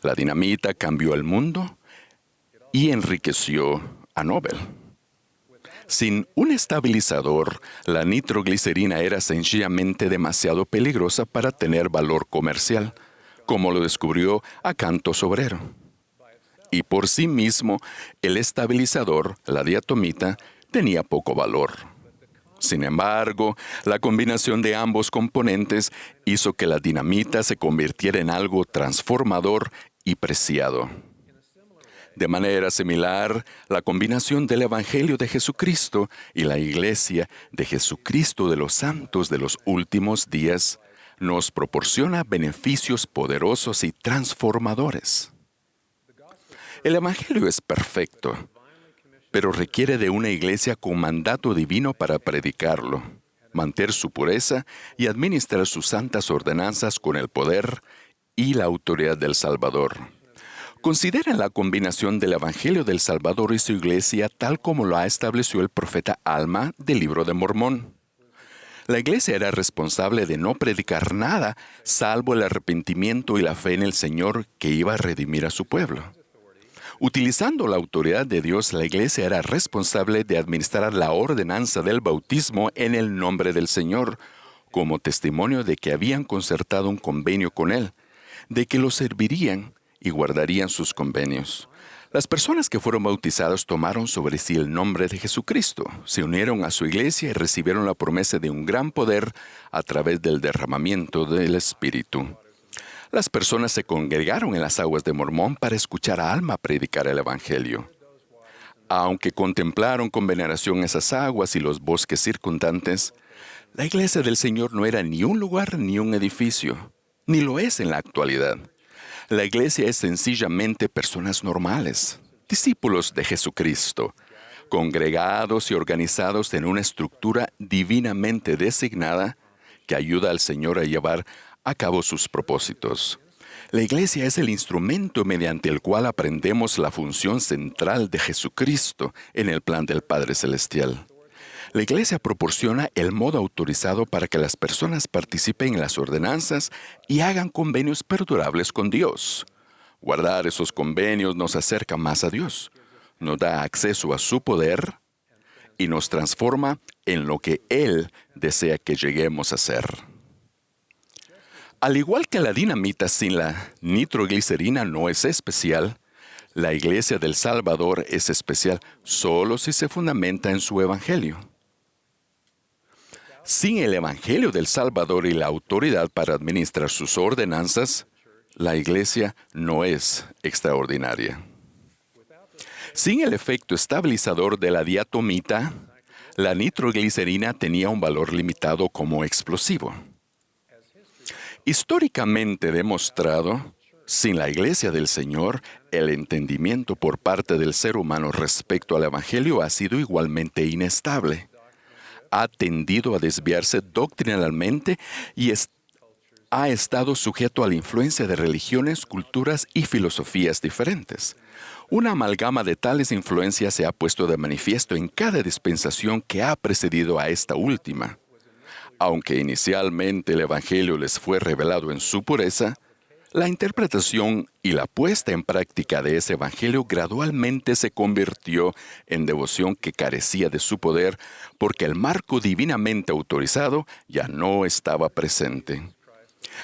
La dinamita cambió el mundo y enriqueció a Nobel. Sin un estabilizador, la nitroglicerina era sencillamente demasiado peligrosa para tener valor comercial, como lo descubrió Acanto Sobrero. Y por sí mismo, el estabilizador, la diatomita, tenía poco valor. Sin embargo, la combinación de ambos componentes hizo que la dinamita se convirtiera en algo transformador y preciado. De manera similar, la combinación del Evangelio de Jesucristo y la Iglesia de Jesucristo de los Santos de los Últimos Días nos proporciona beneficios poderosos y transformadores. El Evangelio es perfecto, pero requiere de una iglesia con mandato divino para predicarlo, mantener su pureza y administrar sus santas ordenanzas con el poder y la autoridad del Salvador. Consideren la combinación del Evangelio del Salvador y su iglesia tal como lo ha establecido el profeta Alma del Libro de Mormón. La iglesia era responsable de no predicar nada salvo el arrepentimiento y la fe en el Señor que iba a redimir a su pueblo. Utilizando la autoridad de Dios, la iglesia era responsable de administrar la ordenanza del bautismo en el nombre del Señor, como testimonio de que habían concertado un convenio con Él, de que lo servirían y guardarían sus convenios. Las personas que fueron bautizadas tomaron sobre sí el nombre de Jesucristo, se unieron a su iglesia y recibieron la promesa de un gran poder a través del derramamiento del Espíritu. Las personas se congregaron en las aguas de Mormón para escuchar a Alma predicar el Evangelio. Aunque contemplaron con veneración esas aguas y los bosques circundantes, la iglesia del Señor no era ni un lugar ni un edificio, ni lo es en la actualidad. La iglesia es sencillamente personas normales, discípulos de Jesucristo, congregados y organizados en una estructura divinamente designada que ayuda al Señor a llevar a cabo sus propósitos. La iglesia es el instrumento mediante el cual aprendemos la función central de Jesucristo en el plan del Padre Celestial. La iglesia proporciona el modo autorizado para que las personas participen en las ordenanzas y hagan convenios perdurables con Dios. Guardar esos convenios nos acerca más a Dios, nos da acceso a su poder y nos transforma en lo que Él desea que lleguemos a ser. Al igual que la dinamita sin la nitroglicerina no es especial, la Iglesia del Salvador es especial solo si se fundamenta en su Evangelio. Sin el Evangelio del Salvador y la autoridad para administrar sus ordenanzas, la Iglesia no es extraordinaria. Sin el efecto estabilizador de la diatomita, la nitroglicerina tenía un valor limitado como explosivo. Históricamente demostrado, sin la Iglesia del Señor, el entendimiento por parte del ser humano respecto al Evangelio ha sido igualmente inestable. Ha tendido a desviarse doctrinalmente y ha estado sujeto a la influencia de religiones, culturas y filosofías diferentes. Una amalgama de tales influencias se ha puesto de manifiesto en cada dispensación que ha precedido a esta última. Aunque inicialmente el Evangelio les fue revelado en su pureza, la interpretación y la puesta en práctica de ese Evangelio gradualmente se convirtió en devoción que carecía de su poder porque el marco divinamente autorizado ya no estaba presente.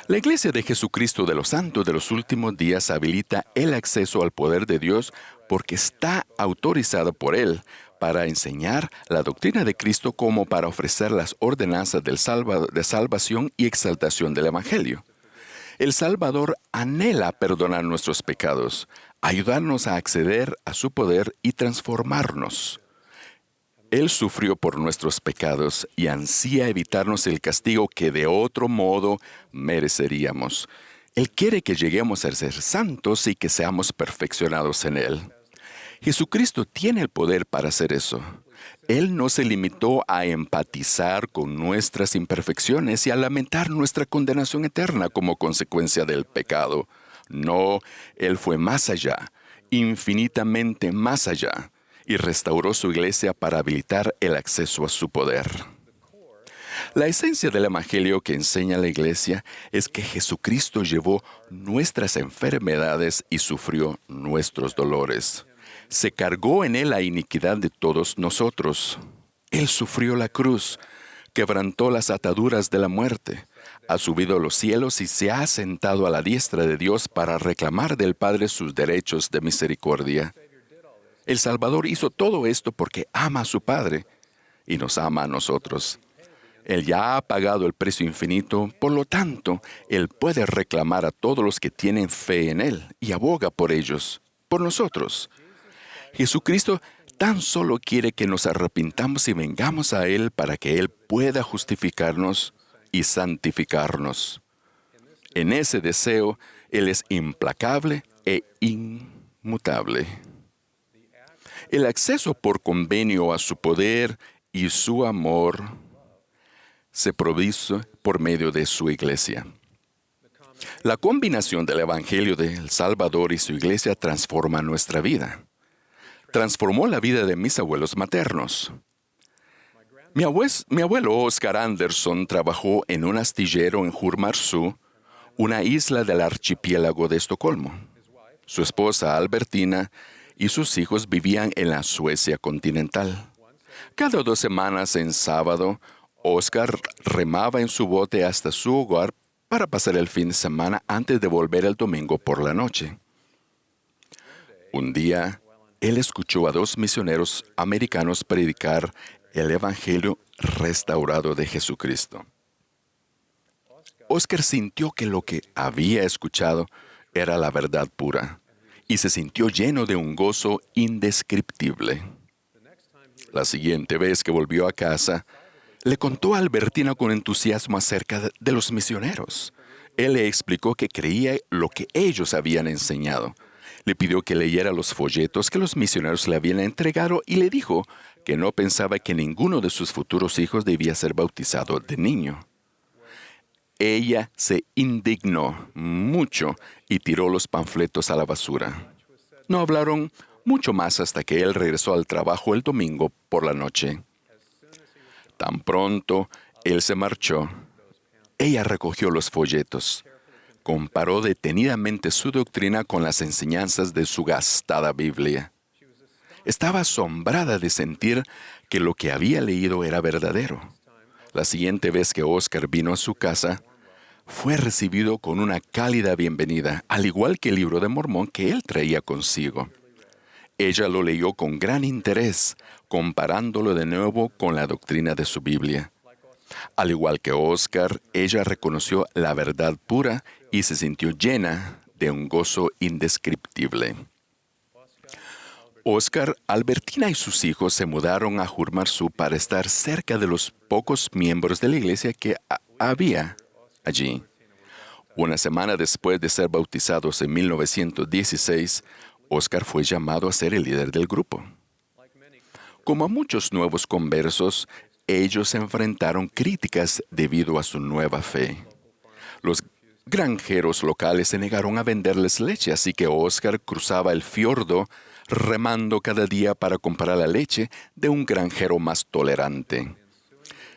La Iglesia de Jesucristo de los Santos de los Últimos Días habilita el acceso al poder de Dios porque está autorizada por Él para enseñar la doctrina de Cristo como para ofrecer las ordenanzas de salvación y exaltación del Evangelio. El Salvador anhela perdonar nuestros pecados, ayudarnos a acceder a su poder y transformarnos. Él sufrió por nuestros pecados y ansía evitarnos el castigo que de otro modo mereceríamos. Él quiere que lleguemos a ser santos y que seamos perfeccionados en Él. Jesucristo tiene el poder para hacer eso. Él no se limitó a empatizar con nuestras imperfecciones y a lamentar nuestra condenación eterna como consecuencia del pecado. No, Él fue más allá, infinitamente más allá, y restauró su iglesia para habilitar el acceso a su poder. La esencia del Evangelio que enseña la iglesia es que Jesucristo llevó nuestras enfermedades y sufrió nuestros dolores. Se cargó en Él la iniquidad de todos nosotros. Él sufrió la cruz, quebrantó las ataduras de la muerte, ha subido a los cielos y se ha sentado a la diestra de Dios para reclamar del Padre sus derechos de misericordia. El Salvador hizo todo esto porque ama a su Padre y nos ama a nosotros. Él ya ha pagado el precio infinito, por lo tanto, Él puede reclamar a todos los que tienen fe en Él y aboga por ellos, por nosotros. Jesucristo tan solo quiere que nos arrepintamos y vengamos a Él para que Él pueda justificarnos y santificarnos. En ese deseo, Él es implacable e inmutable. El acceso por convenio a su poder y su amor se provee por medio de su iglesia. La combinación del Evangelio del Salvador y su iglesia transforma nuestra vida. Transformó la vida de mis abuelos maternos. Mi abuelo Oscar Anderson trabajó en un astillero en Hjörmarsö, una isla del archipiélago de Estocolmo. Su esposa Albertina y sus hijos vivían en la Suecia continental. Cada 2 semanas en sábado, Oscar remaba en su bote hasta su hogar para pasar el fin de semana antes de volver el domingo por la noche. Un día, él escuchó a 2 misioneros americanos predicar el Evangelio restaurado de Jesucristo. Oscar sintió que lo que había escuchado era la verdad pura y se sintió lleno de un gozo indescriptible. La siguiente vez que volvió a casa, le contó a Albertina con entusiasmo acerca de los misioneros. Él le explicó que creía lo que ellos habían enseñado. Le pidió que leyera los folletos que los misioneros le habían entregado y le dijo que no pensaba que ninguno de sus futuros hijos debía ser bautizado de niño. Ella se indignó mucho y tiró los panfletos a la basura. No hablaron mucho más hasta que él regresó al trabajo el domingo por la noche. Tan pronto él se marchó, ella recogió los folletos, comparó detenidamente su doctrina con las enseñanzas de su gastada Biblia. Estaba asombrada de sentir que lo que había leído era verdadero. La siguiente vez que Oscar vino a su casa, fue recibido con una cálida bienvenida, al igual que el libro de Mormón que él traía consigo. Ella lo leyó con gran interés, comparándolo de nuevo con la doctrina de su Biblia. Al igual que Oscar, ella reconoció la verdad pura y se sintió llena de un gozo indescriptible. Oscar, Albertina y sus hijos se mudaron a Hjörmarsö para estar cerca de los pocos miembros de la iglesia que había allí. Una semana después de ser bautizados en 1916, Oscar fue llamado a ser el líder del grupo. Como a muchos nuevos conversos, ellos enfrentaron críticas debido a su nueva fe. Los granjeros locales se negaron a venderles leche, así que Oscar cruzaba el fiordo remando cada día para comprar la leche de un granjero más tolerante.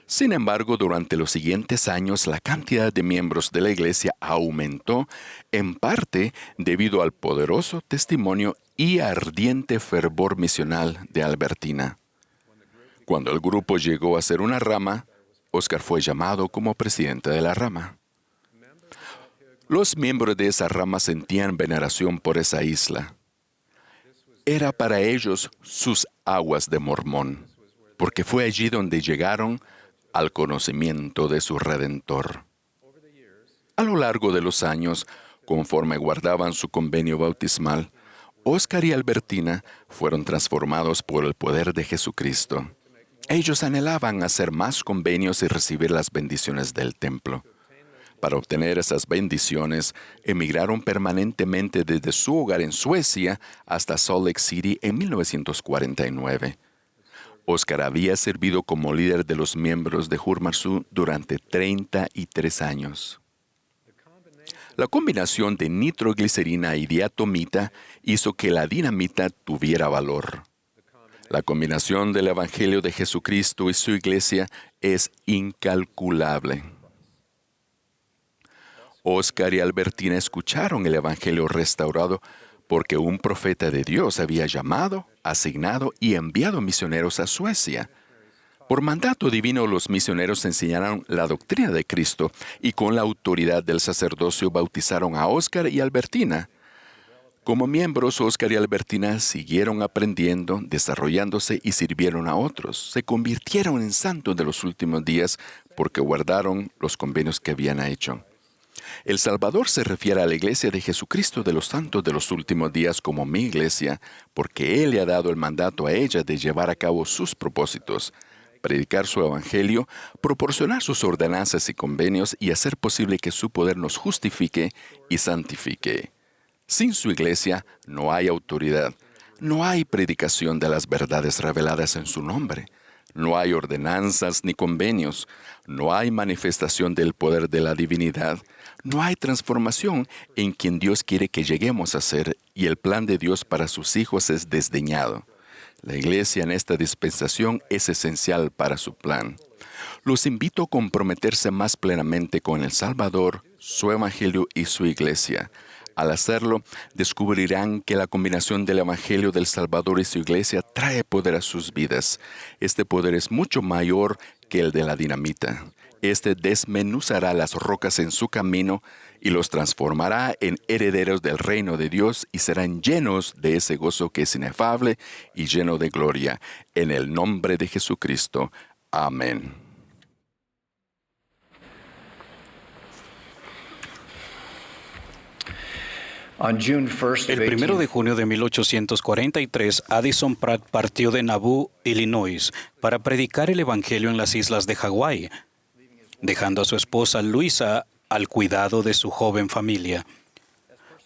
Sin embargo, durante los siguientes años, la cantidad de miembros de la iglesia aumentó, en parte debido al poderoso testimonio y ardiente fervor misional de Albertina. Cuando el grupo llegó a ser una rama, Oscar fue llamado como presidente de la rama. Los miembros de esa rama sentían veneración por esa isla. Era para ellos sus aguas de Mormón, porque fue allí donde llegaron al conocimiento de su Redentor. A lo largo de los años, conforme guardaban su convenio bautismal, Oscar y Albertina fueron transformados por el poder de Jesucristo. Ellos anhelaban hacer más convenios y recibir las bendiciones del templo. Para obtener esas bendiciones, emigraron permanentemente desde su hogar en Suecia hasta Salt Lake City en 1949. Oscar había servido como líder de los miembros de Hurmarsú durante 33 años. La combinación de nitroglicerina y diatomita hizo que la dinamita tuviera valor. La combinación del Evangelio de Jesucristo y su iglesia es incalculable. Oscar y Albertina escucharon el Evangelio restaurado porque un profeta de Dios había llamado, asignado y enviado misioneros a Suecia. Por mandato divino, los misioneros enseñaron la doctrina de Cristo y con la autoridad del sacerdocio bautizaron a Oscar y Albertina. Como miembros, Oscar y Albertina siguieron aprendiendo, desarrollándose y sirvieron a otros. Se convirtieron en santos de los últimos días porque guardaron los convenios que habían hecho. El Salvador se refiere a la iglesia de Jesucristo de los santos de los últimos días como mi iglesia, porque Él le ha dado el mandato a ella de llevar a cabo sus propósitos, predicar su evangelio, proporcionar sus ordenanzas y convenios y hacer posible que su poder nos justifique y santifique. Sin su iglesia no hay autoridad, no hay predicación de las verdades reveladas en su nombre. No hay ordenanzas ni convenios, no hay manifestación del poder de la divinidad, no hay transformación en quien Dios quiere que lleguemos a ser y el plan de Dios para sus hijos es desdeñado. La iglesia en esta dispensación es esencial para su plan. Los invito a comprometerse más plenamente con el Salvador, su evangelio y su iglesia. Al hacerlo, descubrirán que la combinación del Evangelio del Salvador y su iglesia trae poder a sus vidas. Este poder es mucho mayor que el de la dinamita. Este desmenuzará las rocas en su camino y los transformará en herederos del reino de Dios y serán llenos de ese gozo que es inefable y lleno de gloria. En el nombre de Jesucristo. Amén. El 1 de junio de 1843, Addison Pratt partió de Nauvoo, Illinois, para predicar el Evangelio en las islas de Hawái, dejando a su esposa Luisa al cuidado de su joven familia.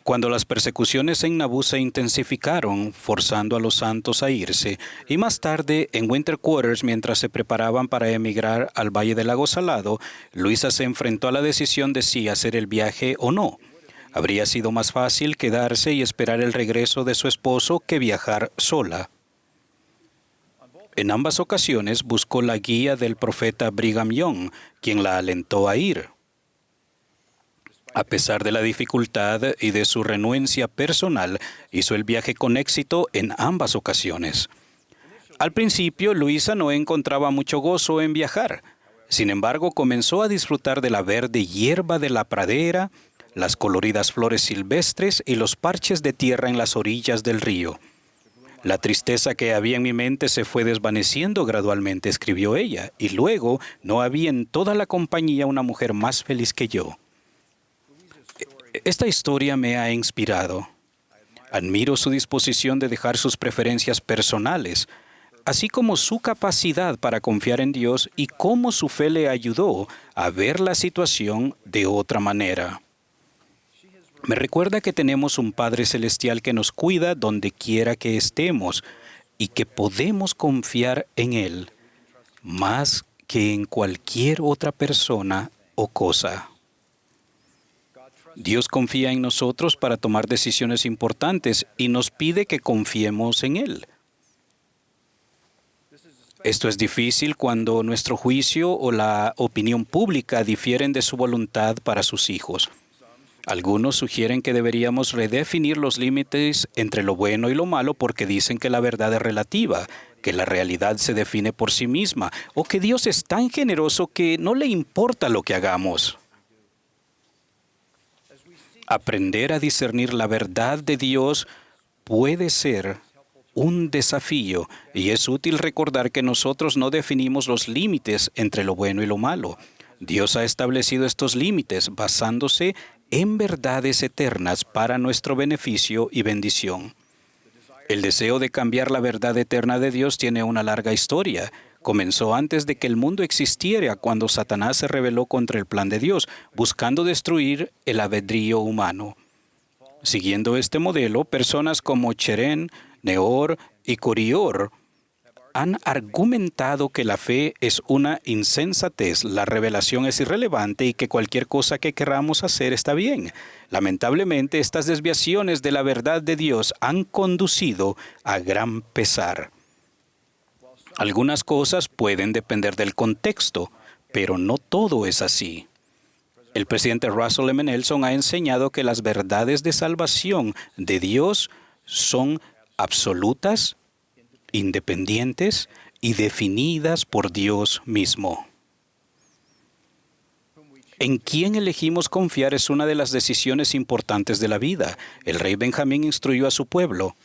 Cuando las persecuciones en Nauvoo se intensificaron, forzando a los santos a irse, y más tarde en Winter Quarters, mientras se preparaban para emigrar al Valle del Lago Salado, Luisa se enfrentó a la decisión de si hacer el viaje o no. Habría sido más fácil quedarse y esperar el regreso de su esposo que viajar sola. En ambas ocasiones buscó la guía del profeta Brigham Young, quien la alentó a ir. A pesar de la dificultad y de su renuencia personal, hizo el viaje con éxito en ambas ocasiones. Al principio, Luisa no encontraba mucho gozo en viajar. Sin embargo, comenzó a disfrutar de la verde hierba de la pradera, las coloridas flores silvestres y los parches de tierra en las orillas del río. La tristeza que había en mi mente se fue desvaneciendo gradualmente, escribió ella, y luego no había en toda la compañía una mujer más feliz que yo. Esta historia me ha inspirado. Admiro su disposición de dejar sus preferencias personales, así como su capacidad para confiar en Dios y cómo su fe le ayudó a ver la situación de otra manera. Me recuerda que tenemos un Padre Celestial que nos cuida donde quiera que estemos y que podemos confiar en Él más que en cualquier otra persona o cosa. Dios confía en nosotros para tomar decisiones importantes y nos pide que confiemos en Él. Esto es difícil cuando nuestro juicio o la opinión pública difieren de su voluntad para sus hijos. Algunos sugieren que deberíamos redefinir los límites entre lo bueno y lo malo porque dicen que la verdad es relativa, que la realidad se define por sí misma, o que Dios es tan generoso que no le importa lo que hagamos. Aprender a discernir la verdad de Dios puede ser un desafío, y es útil recordar que nosotros no definimos los límites entre lo bueno y lo malo. Dios ha establecido estos límites basándose en verdades eternas para nuestro beneficio y bendición. El deseo de cambiar la verdad eterna de Dios tiene una larga historia. Comenzó antes de que el mundo existiera, cuando Satanás se rebeló contra el plan de Dios, buscando destruir el albedrío humano. Siguiendo este modelo, personas como Cheren, Neor y Corior han argumentado que la fe es una insensatez, la revelación es irrelevante y que cualquier cosa que queramos hacer está bien. Lamentablemente, estas desviaciones de la verdad de Dios han conducido a gran pesar. Algunas cosas pueden depender del contexto, pero no todo es así. El presidente Russell M. Nelson ha enseñado que las verdades de salvación de Dios son absolutas, independientes y definidas por Dios mismo. En quién elegimos confiar es una de las decisiones importantes de la vida. El rey Benjamín instruyó a su pueblo: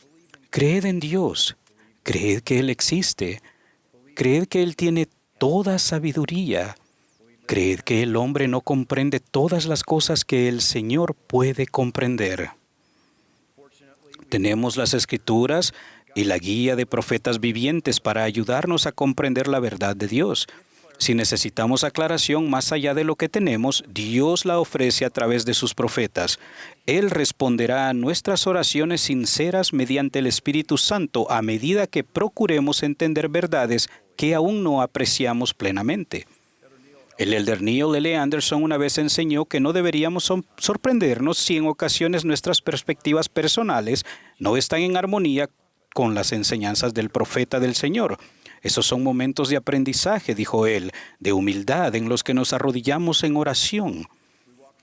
creed en Dios, creed que Él existe, creed que Él tiene toda sabiduría, creed que el hombre no comprende todas las cosas que el Señor puede comprender. Tenemos las Escrituras y la guía de profetas vivientes para ayudarnos a comprender la verdad de Dios. Si necesitamos aclaración más allá de lo que tenemos, Dios la ofrece a través de sus profetas. Él responderá a nuestras oraciones sinceras mediante el Espíritu Santo a medida que procuremos entender verdades que aún no apreciamos plenamente. El elder Neil L. Anderson una vez enseñó que no deberíamos sorprendernos si en ocasiones nuestras perspectivas personales no están en armonía con las enseñanzas del profeta del Señor. Esos son momentos de aprendizaje, dijo él, de humildad en los que nos arrodillamos en oración.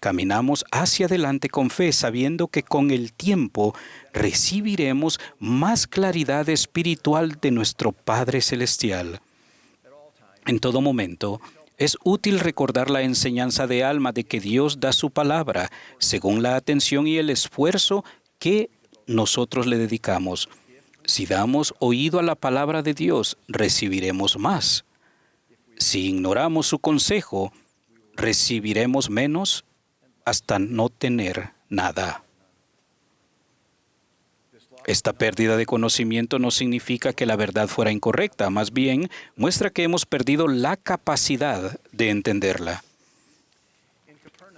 Caminamos hacia adelante con fe, sabiendo que con el tiempo recibiremos más claridad espiritual de nuestro Padre Celestial. En todo momento, es útil recordar la enseñanza de Alma de que Dios da su palabra según la atención y el esfuerzo que nosotros le dedicamos. Si damos oído a la palabra de Dios, recibiremos más. Si ignoramos su consejo, recibiremos menos hasta no tener nada. Esta pérdida de conocimiento no significa que la verdad fuera incorrecta, más bien muestra que hemos perdido la capacidad de entenderla.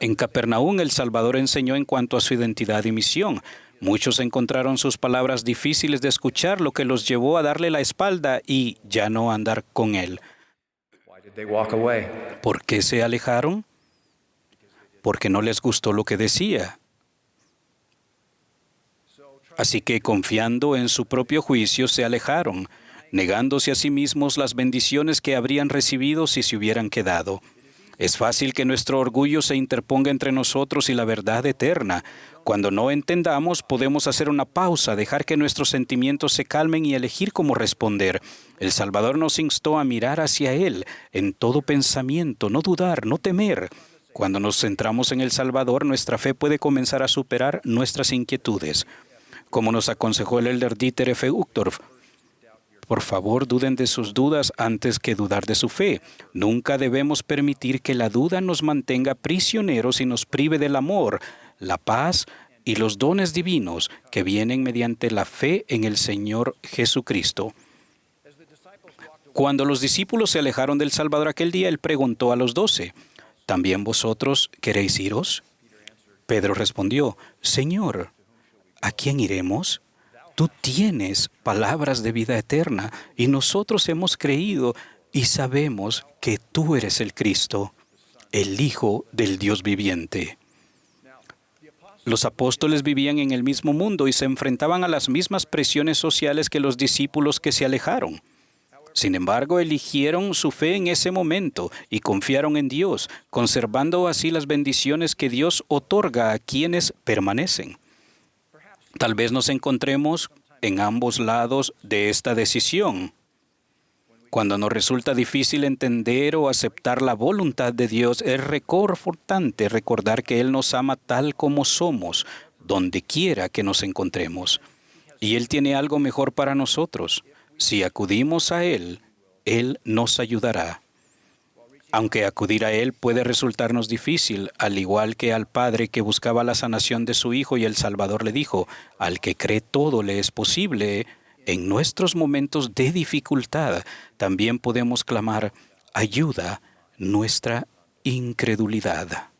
En Capernaum, el Salvador enseñó en cuanto a su identidad y misión. Muchos encontraron sus palabras difíciles de escuchar, lo que los llevó a darle la espalda y ya no andar con él. ¿Por qué se alejaron? Porque no les gustó lo que decía. Así que, confiando en su propio juicio, se alejaron, negándose a sí mismos las bendiciones que habrían recibido si se hubieran quedado. Es fácil que nuestro orgullo se interponga entre nosotros y la verdad eterna. Cuando no entendamos, podemos hacer una pausa, dejar que nuestros sentimientos se calmen y elegir cómo responder. El Salvador nos instó a mirar hacia Él en todo pensamiento, no dudar, no temer. Cuando nos centramos en el Salvador, nuestra fe puede comenzar a superar nuestras inquietudes. Como nos aconsejó el elder Dieter F. Uchtdorf, por favor, duden de sus dudas antes que dudar de su fe. Nunca debemos permitir que la duda nos mantenga prisioneros y nos prive del amor, la paz y los dones divinos que vienen mediante la fe en el Señor Jesucristo. Cuando los discípulos se alejaron del Salvador aquel día, Él preguntó a los 12, ¿también vosotros queréis iros? Pedro respondió, Señor, ¿a quién iremos? Tú tienes palabras de vida eterna y nosotros hemos creído y sabemos que tú eres el Cristo, el Hijo del Dios viviente. Los apóstoles vivían en el mismo mundo y se enfrentaban a las mismas presiones sociales que los discípulos que se alejaron. Sin embargo, eligieron su fe en ese momento y confiaron en Dios, conservando así las bendiciones que Dios otorga a quienes permanecen. Tal vez nos encontremos en ambos lados de esta decisión. Cuando nos resulta difícil entender o aceptar la voluntad de Dios, es reconfortante recordar que Él nos ama tal como somos, donde quiera que nos encontremos. Y Él tiene algo mejor para nosotros. Si acudimos a Él, Él nos ayudará. Aunque acudir a Él puede resultarnos difícil, al igual que al padre que buscaba la sanación de su hijo y el Salvador le dijo, al que cree todo le es posible, en nuestros momentos de dificultad también podemos clamar, ayuda nuestra incredulidad.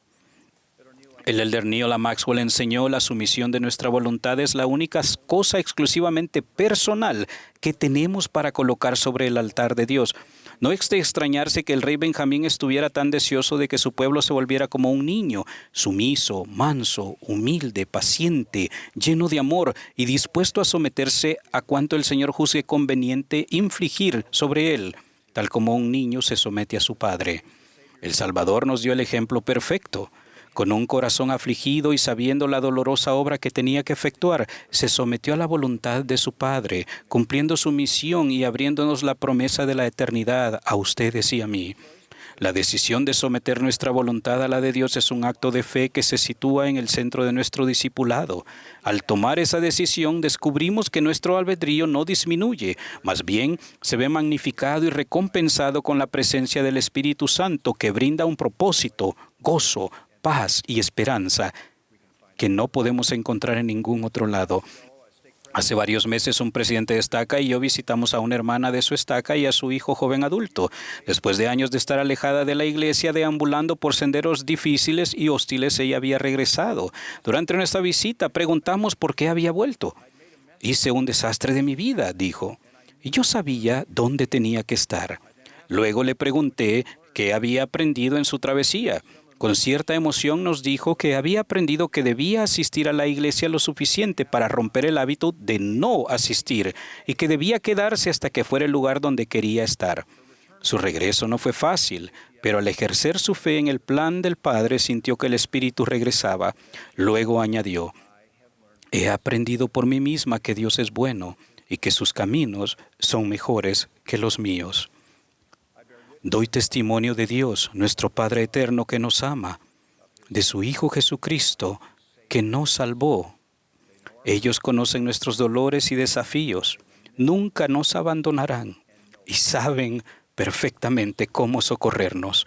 El elder Neil A. Maxwell enseñó la sumisión de nuestra voluntad es la única cosa exclusivamente personal que tenemos para colocar sobre el altar de Dios. No es de extrañarse que el rey Benjamín estuviera tan deseoso de que su pueblo se volviera como un niño, sumiso, manso, humilde, paciente, lleno de amor y dispuesto a someterse a cuanto el Señor juzgue conveniente infligir sobre él, tal como un niño se somete a su padre. El Salvador nos dio el ejemplo perfecto. Con un corazón afligido y sabiendo la dolorosa obra que tenía que efectuar, se sometió a la voluntad de su Padre, cumpliendo su misión y abriéndonos la promesa de la eternidad a ustedes y a mí. La decisión de someter nuestra voluntad a la de Dios es un acto de fe que se sitúa en el centro de nuestro discipulado. Al tomar esa decisión, descubrimos que nuestro albedrío no disminuye, más bien se ve magnificado y recompensado con la presencia del Espíritu Santo que brinda un propósito, gozo, paz y esperanza que no podemos encontrar en ningún otro lado. Hace varios meses un presidente de estaca y yo visitamos a una hermana de su estaca y a su hijo joven adulto. Después de años de estar alejada de la iglesia, deambulando por senderos difíciles y hostiles, ella había regresado. Durante nuestra visita preguntamos por qué había vuelto. Hice un desastre de mi vida, dijo, y yo sabía dónde tenía que estar. Luego le pregunté qué había aprendido en su travesía. Con cierta emoción nos dijo que había aprendido que debía asistir a la iglesia lo suficiente para romper el hábito de no asistir y que debía quedarse hasta que fuera el lugar donde quería estar. Su regreso no fue fácil, pero al ejercer su fe en el plan del Padre sintió que el Espíritu regresaba. Luego añadió, he aprendido por mí misma que Dios es bueno y que sus caminos son mejores que los míos. Doy testimonio de Dios, nuestro Padre eterno que nos ama, de su Hijo Jesucristo que nos salvó. Ellos conocen nuestros dolores y desafíos, nunca nos abandonarán y saben perfectamente cómo socorrernos.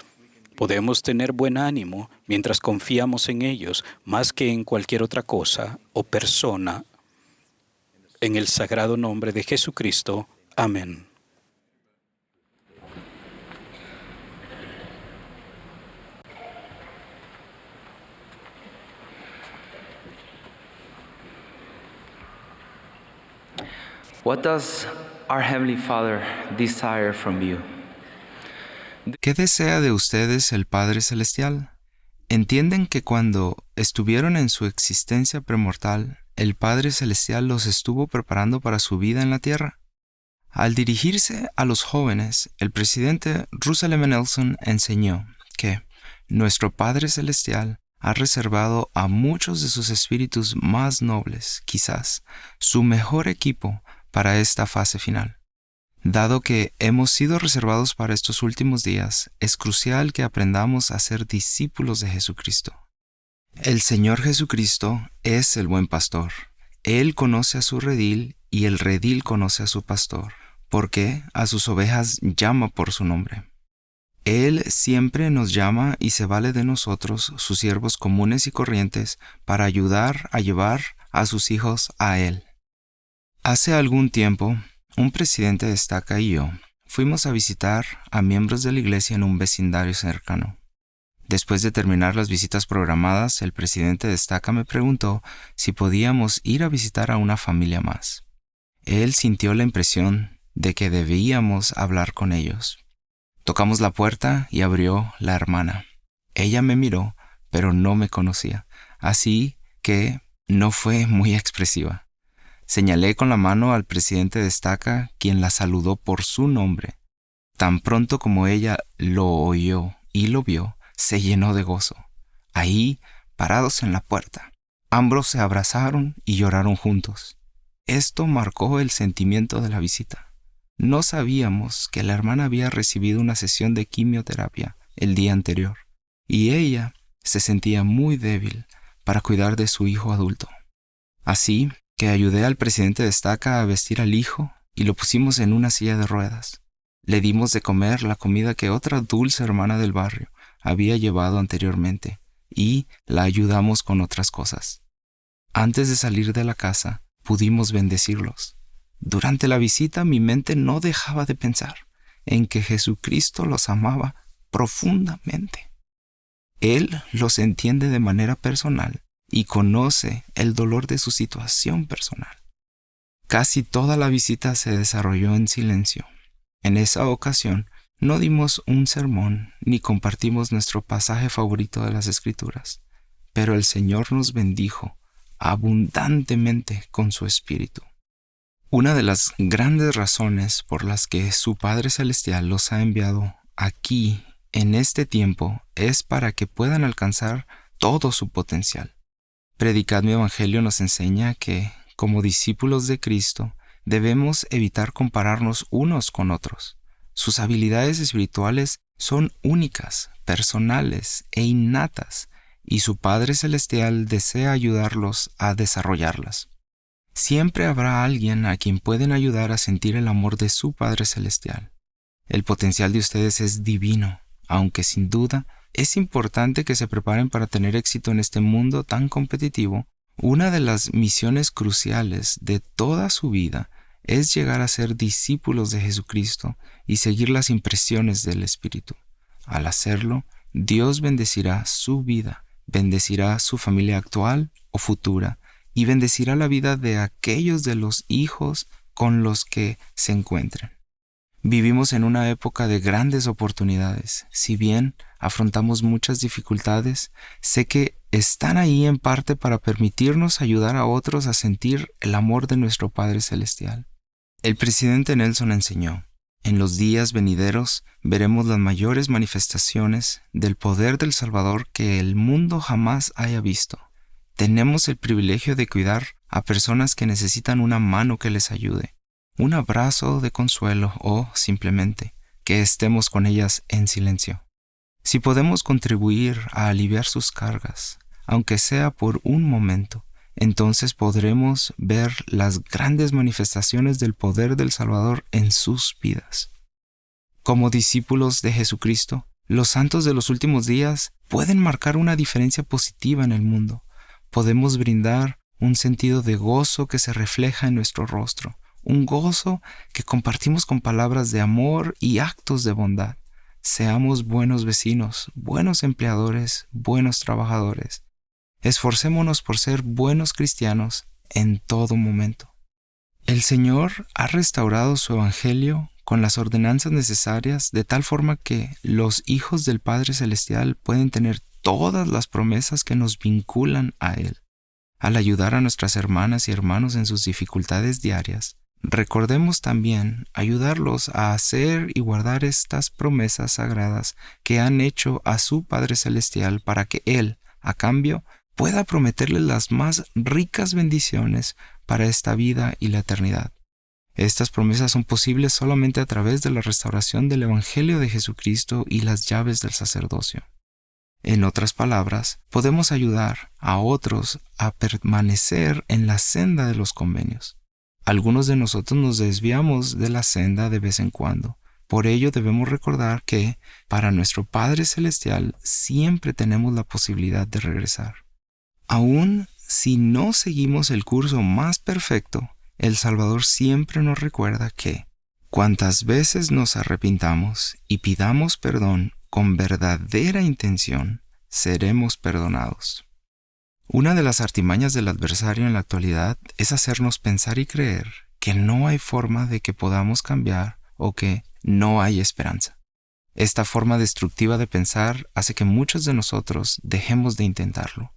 Podemos tener buen ánimo mientras confiamos en ellos más que en cualquier otra cosa o persona. En el sagrado nombre de Jesucristo. Amén. What does our Heavenly Father desire from you? ¿Qué desea de ustedes el Padre Celestial? ¿Entienden que cuando estuvieron en su existencia premortal, el Padre Celestial los estuvo preparando para su vida en la tierra? Al dirigirse a los jóvenes, el presidente Russell M. Nelson enseñó que nuestro Padre Celestial ha reservado a muchos de sus espíritus más nobles, quizás, su mejor equipo para esta fase final. Dado que hemos sido reservados para estos últimos días, es crucial que aprendamos a ser discípulos de Jesucristo. El Señor Jesucristo es el buen pastor. Él conoce a su redil y el redil conoce a su pastor, porque a sus ovejas llama por su nombre. Él siempre nos llama y se vale de nosotros, sus siervos comunes y corrientes, para ayudar a llevar a sus hijos a Él. Hace algún tiempo, un presidente de estaca y yo fuimos a visitar a miembros de la iglesia en un vecindario cercano. Después de terminar las visitas programadas, el presidente de estaca me preguntó si podíamos ir a visitar a una familia más. Él sintió la impresión de que debíamos hablar con ellos. Tocamos la puerta y abrió la hermana. Ella me miró, pero no me conocía, así que no fue muy expresiva. Señalé con la mano al presidente de estaca, quien la saludó por su nombre. Tan pronto como ella lo oyó y lo vio, se llenó de gozo. Ahí, parados en la puerta, ambos se abrazaron y lloraron juntos. Esto marcó el sentimiento de la visita. No sabíamos que la hermana había recibido una sesión de quimioterapia el día anterior, y ella se sentía muy débil para cuidar de su hijo adulto. Así que ayudé al presidente de estaca a vestir al hijo y lo pusimos en una silla de ruedas. Le dimos de comer la comida que otra dulce hermana del barrio había llevado anteriormente y la ayudamos con otras cosas. Antes de salir de la casa, pudimos bendecirlos. Durante la visita mi mente no dejaba de pensar en que Jesucristo los amaba profundamente. Él los entiende de manera personal y conoce el dolor de su situación personal. Casi toda la visita se desarrolló en silencio. En esa ocasión, no dimos un sermón ni compartimos nuestro pasaje favorito de las Escrituras, pero el Señor nos bendijo abundantemente con su Espíritu. Una de las grandes razones por las que su Padre Celestial los ha enviado aquí en este tiempo es para que puedan alcanzar todo su potencial. Predicad mi Evangelio nos enseña que, como discípulos de Cristo, debemos evitar compararnos unos con otros. Sus habilidades espirituales son únicas, personales e innatas, y su Padre Celestial desea ayudarlos a desarrollarlas. Siempre habrá alguien a quien pueden ayudar a sentir el amor de su Padre Celestial. El potencial de ustedes es divino, aunque sin duda es importante que se preparen para tener éxito en este mundo tan competitivo. Una de las misiones cruciales de toda su vida es llegar a ser discípulos de Jesucristo y seguir las impresiones del Espíritu. Al hacerlo, Dios bendecirá su vida, bendecirá su familia actual o futura y bendecirá la vida de aquellos de los hijos con los que se encuentren. Vivimos en una época de grandes oportunidades. Si bien afrontamos muchas dificultades, sé que están ahí en parte para permitirnos ayudar a otros a sentir el amor de nuestro Padre Celestial. El presidente Nelson enseñó: en los días venideros veremos las mayores manifestaciones del poder del Salvador que el mundo jamás haya visto. Tenemos el privilegio de cuidar a personas que necesitan una mano que les ayude, un abrazo de consuelo o, simplemente, que estemos con ellas en silencio. Si podemos contribuir a aliviar sus cargas, aunque sea por un momento, entonces podremos ver las grandes manifestaciones del poder del Salvador en sus vidas. Como discípulos de Jesucristo, los santos de los últimos días pueden marcar una diferencia positiva en el mundo. Podemos brindar un sentido de gozo que se refleja en nuestro rostro, un gozo que compartimos con palabras de amor y actos de bondad. Seamos buenos vecinos, buenos empleadores, buenos trabajadores. Esforcémonos por ser buenos cristianos en todo momento. El Señor ha restaurado su Evangelio con las ordenanzas necesarias de tal forma que los hijos del Padre Celestial pueden tener todas las promesas que nos vinculan a Él. Al ayudar a nuestras hermanas y hermanos en sus dificultades diarias, recordemos también ayudarlos a hacer y guardar estas promesas sagradas que han hecho a su Padre Celestial para que Él, a cambio, pueda prometerles las más ricas bendiciones para esta vida y la eternidad. Estas promesas son posibles solamente a través de la restauración del Evangelio de Jesucristo y las llaves del sacerdocio. En otras palabras, podemos ayudar a otros a permanecer en la senda de los convenios. Algunos de nosotros nos desviamos de la senda de vez en cuando. Por ello debemos recordar que, para nuestro Padre Celestial, siempre tenemos la posibilidad de regresar. Aún si no seguimos el curso más perfecto, el Salvador siempre nos recuerda que, cuantas veces nos arrepintamos y pidamos perdón con verdadera intención, seremos perdonados. Una de las artimañas del adversario en la actualidad es hacernos pensar y creer que no hay forma de que podamos cambiar o que no hay esperanza. Esta forma destructiva de pensar hace que muchos de nosotros dejemos de intentarlo.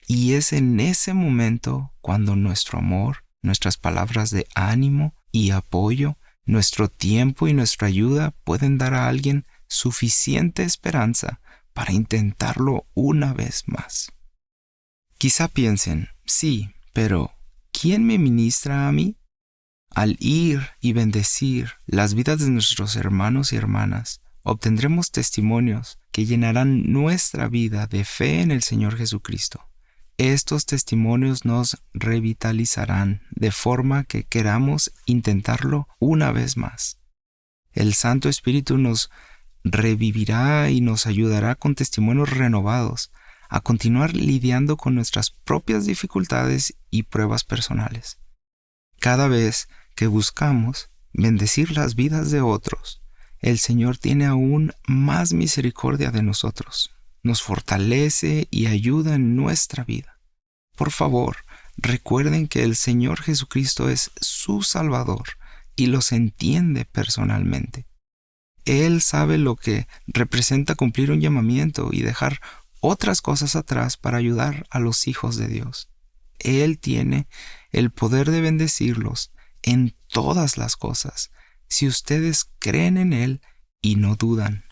Y es en ese momento cuando nuestro amor, nuestras palabras de ánimo y apoyo, nuestro tiempo y nuestra ayuda pueden dar a alguien suficiente esperanza para intentarlo una vez más. Quizá piensen, sí, pero ¿quién me ministra a mí? Al ir y bendecir las vidas de nuestros hermanos y hermanas, obtendremos testimonios que llenarán nuestra vida de fe en el Señor Jesucristo. Estos testimonios nos revitalizarán de forma que queramos intentarlo una vez más. El Santo Espíritu nos revivirá y nos ayudará con testimonios renovados a continuar lidiando con nuestras propias dificultades y pruebas personales. Cada vez que buscamos bendecir las vidas de otros, el Señor tiene aún más misericordia de nosotros, nos fortalece y ayuda en nuestra vida. Por favor, recuerden que el Señor Jesucristo es su Salvador y los entiende personalmente. Él sabe lo que representa cumplir un llamamiento y dejar otras cosas atrás para ayudar a los hijos de Dios. Él tiene el poder de bendecirlos en todas las cosas, si ustedes creen en Él y no dudan.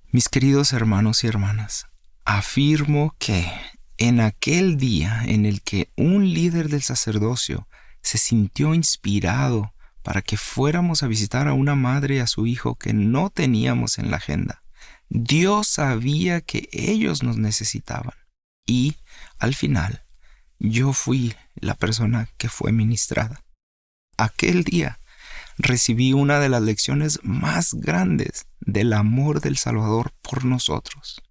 Mis queridos hermanos y hermanas, afirmo que en aquel día en el que un líder del sacerdocio se sintió inspirado para que fuéramos a visitar a una madre y a su hijo que no teníamos en la agenda, Dios sabía que ellos nos necesitaban. Y, al final, yo fui la persona que fue ministrada. Aquel día recibí una de las lecciones más grandes del amor del Salvador por nosotros.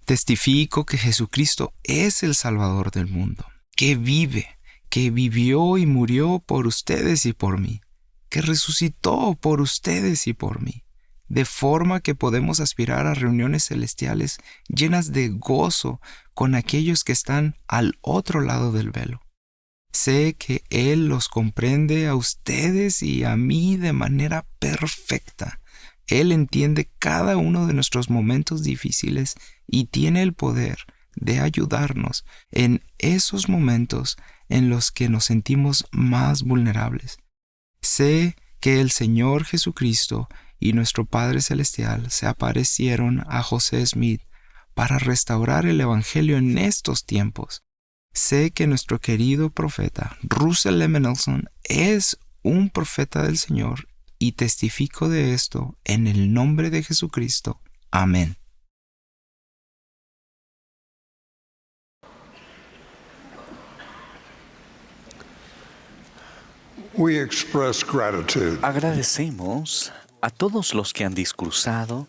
Testifico que Jesucristo es el Salvador del mundo, que vive, que vivió y murió por ustedes y por mí, que resucitó por ustedes y por mí, de forma que podemos aspirar a reuniones celestiales llenas de gozo con aquellos que están al otro lado del velo. Sé que Él los comprende a ustedes y a mí de manera perfecta. Él entiende cada uno de nuestros momentos difíciles y tiene el poder de ayudarnos en esos momentos en los que nos sentimos más vulnerables. Sé que el Señor Jesucristo y nuestro Padre Celestial se aparecieron a José Smith para restaurar el Evangelio en estos tiempos. Sé que nuestro querido profeta Russell M. Nelson es un profeta del Señor y testifico de esto en el nombre de Jesucristo. Amén. We express gratitude. Agradecemos a todos los que han discursado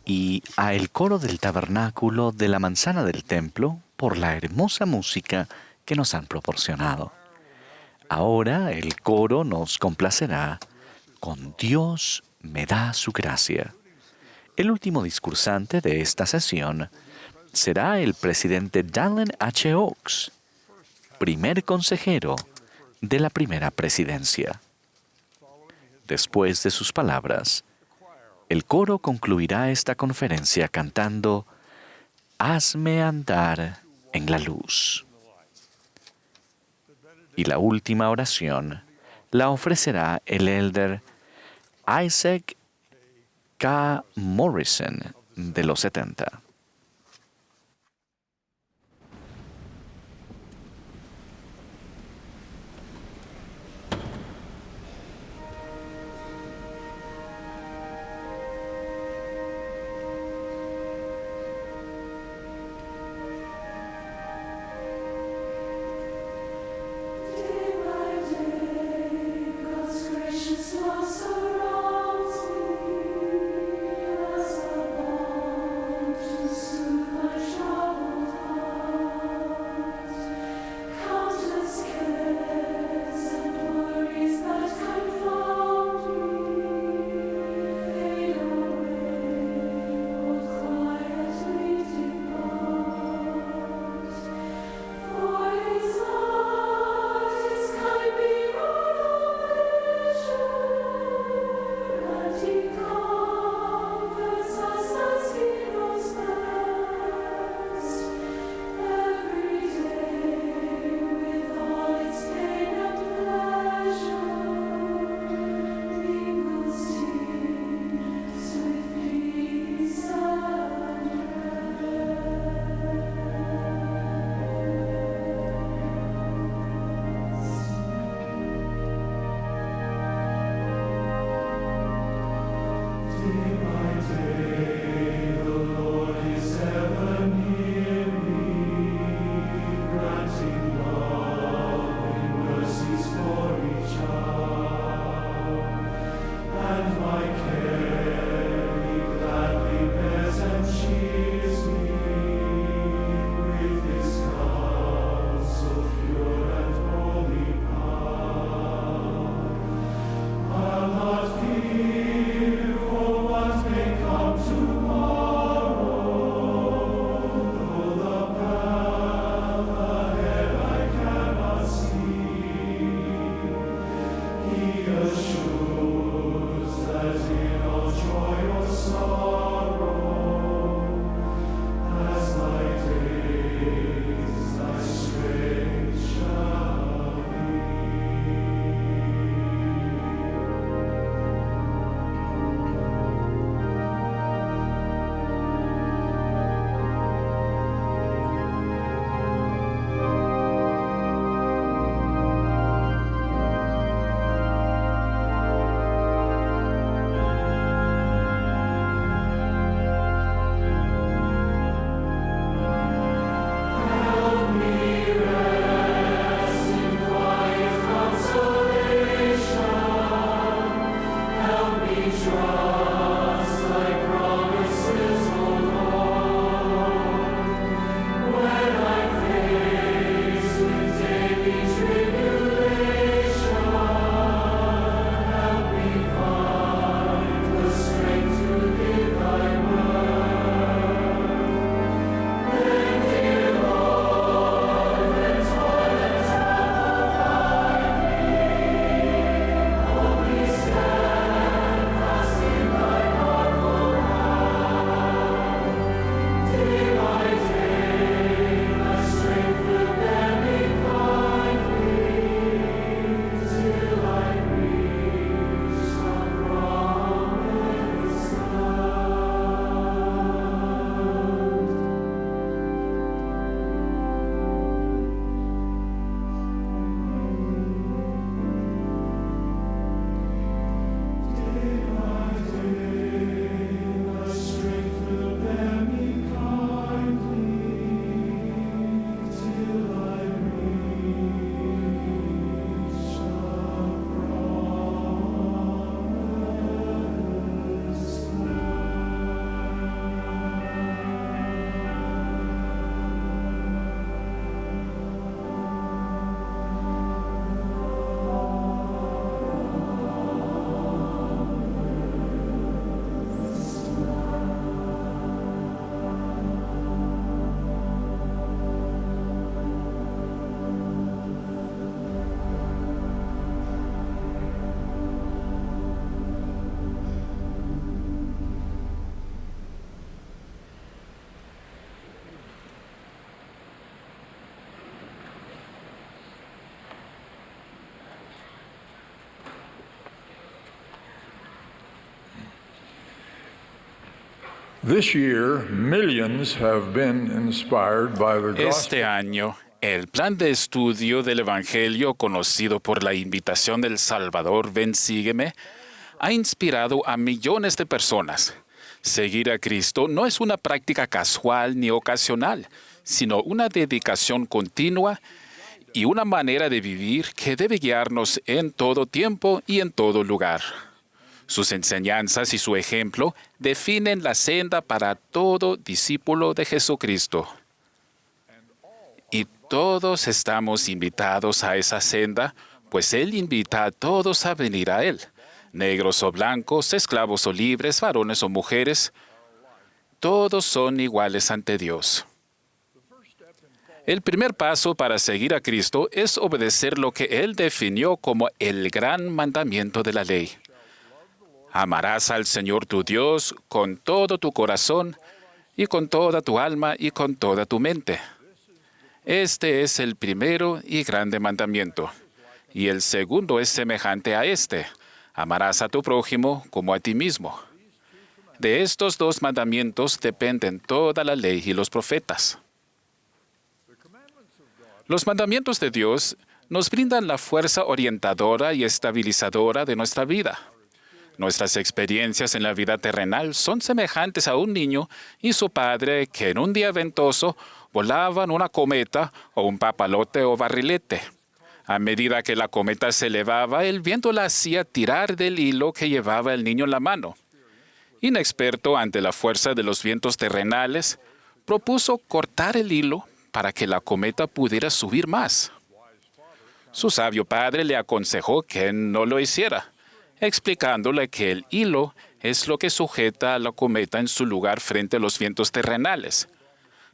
y a el coro del tabernáculo de la manzana del templo por la hermosa música que nos han proporcionado. Ahora el coro nos complacerá con Dios me da su gracia. El último discursante de esta sesión será el presidente Dallin H. Oaks, primer consejero de la primera presidencia. Después de sus palabras, el coro concluirá esta conferencia cantando Hazme andar en la luz. Y la última oración la ofrecerá el elder Isaac K. Morrison de los 70. Surrounds me as a bond. This year, millions have been inspired by the gospel. Este año, el plan de estudio del Evangelio, conocido por la invitación del Salvador, Ven, sígueme, ha inspirado a millones de personas. Seguir a Cristo no es una práctica casual ni ocasional, sino una dedicación continua y una manera de vivir que debe guiarnos en todo tiempo y en todo lugar. Sus enseñanzas y su ejemplo definen la senda para todo discípulo de Jesucristo. Y todos estamos invitados a esa senda, pues Él invita a todos a venir a Él, negros o blancos, esclavos o libres, varones o mujeres, todos son iguales ante Dios. El primer paso para seguir a Cristo es obedecer lo que Él definió como el gran mandamiento de la ley. Amarás al Señor tu Dios con todo tu corazón y con toda tu alma y con toda tu mente. Este es el primero y grande mandamiento. Y el segundo es semejante a este. Amarás a tu prójimo como a ti mismo. De estos dos mandamientos dependen toda la ley y los profetas. Los mandamientos de Dios nos brindan la fuerza orientadora y estabilizadora de nuestra vida. Nuestras experiencias en la vida terrenal son semejantes a un niño y su padre que en un día ventoso volaban una cometa o un papalote o barrilete. A medida que la cometa se elevaba, el viento la hacía tirar del hilo que llevaba el niño en la mano. Inexperto ante la fuerza de los vientos terrenales, propuso cortar el hilo para que la cometa pudiera subir más. Su sabio padre le aconsejó que no lo hiciera, explicándole que el hilo es lo que sujeta a la cometa en su lugar frente a los vientos terrenales.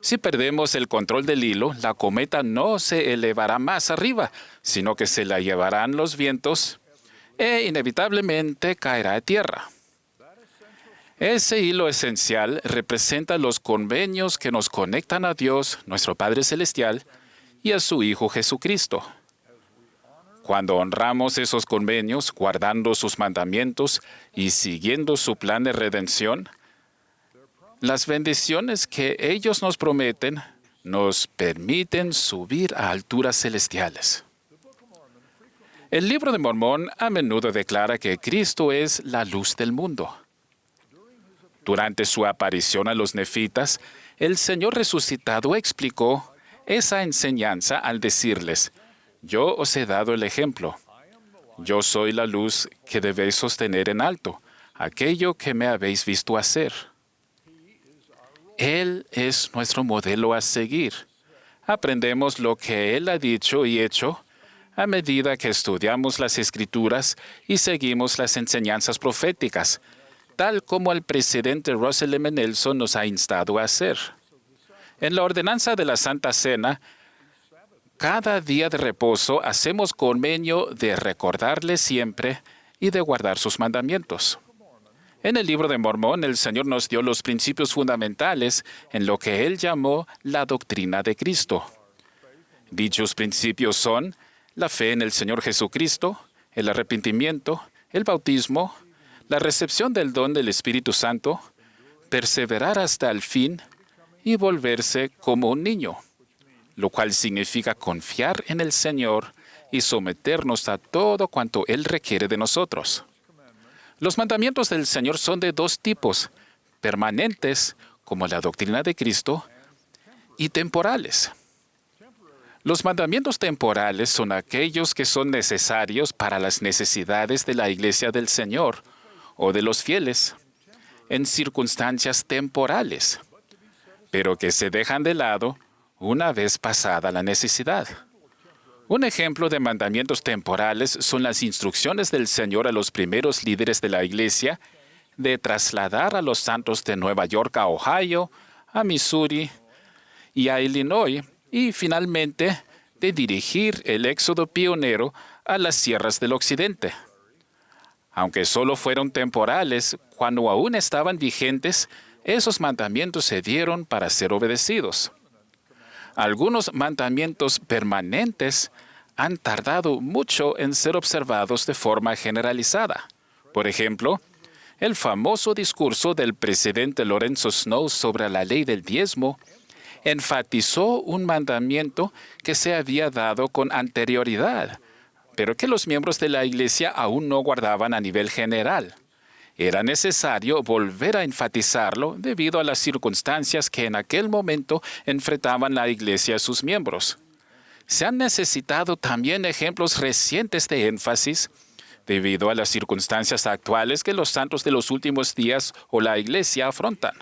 Si perdemos el control del hilo, la cometa no se elevará más arriba, sino que se la llevarán los vientos e inevitablemente caerá a tierra. Ese hilo esencial representa los convenios que nos conectan a Dios, nuestro Padre Celestial, y a su Hijo Jesucristo. Cuando honramos esos convenios, guardando sus mandamientos y siguiendo su plan de redención, las bendiciones que ellos nos prometen nos permiten subir a alturas celestiales. El libro de Mormón a menudo declara que Cristo es la luz del mundo. Durante su aparición a los nefitas, el Señor resucitado explicó esa enseñanza al decirles: Yo os he dado el ejemplo. Yo soy la luz que debéis sostener en alto, aquello que me habéis visto hacer. Él es nuestro modelo a seguir. Aprendemos lo que Él ha dicho y hecho a medida que estudiamos las Escrituras y seguimos las enseñanzas proféticas, tal como el presidente Russell M. Nelson nos ha instado a hacer. En la ordenanza de la Santa Cena, cada día de reposo hacemos convenio de recordarle siempre y de guardar sus mandamientos. En el libro de Mormón, el Señor nos dio los principios fundamentales en lo que Él llamó la doctrina de Cristo. Dichos principios son la fe en el Señor Jesucristo, el arrepentimiento, el bautismo, la recepción del don del Espíritu Santo, perseverar hasta el fin y volverse como un niño, lo cual significa confiar en el Señor y someternos a todo cuanto Él requiere de nosotros. Los mandamientos del Señor son de dos tipos: permanentes, como la doctrina de Cristo, y temporales. Los mandamientos temporales son aquellos que son necesarios para las necesidades de la Iglesia del Señor o de los fieles, en circunstancias temporales, pero que se dejan de lado una vez pasada la necesidad. Un ejemplo de mandamientos temporales son las instrucciones del Señor a los primeros líderes de la Iglesia de trasladar a los santos de Nueva York a Ohio, a Missouri y a Illinois, y finalmente de dirigir el éxodo pionero a las sierras del occidente. Aunque solo fueron temporales, cuando aún estaban vigentes, esos mandamientos se dieron para ser obedecidos. Algunos mandamientos permanentes han tardado mucho en ser observados de forma generalizada. Por ejemplo, El famoso discurso del presidente Lorenzo Snow sobre la ley del diezmo enfatizó un mandamiento que se había dado con anterioridad, pero que los miembros de la Iglesia aún no guardaban a nivel general. Era necesario volver a enfatizarlo debido a las circunstancias que en aquel momento enfrentaban la Iglesia a sus miembros. Se han necesitado también ejemplos recientes de énfasis debido a las circunstancias actuales que los santos de los últimos días o la Iglesia afrontan.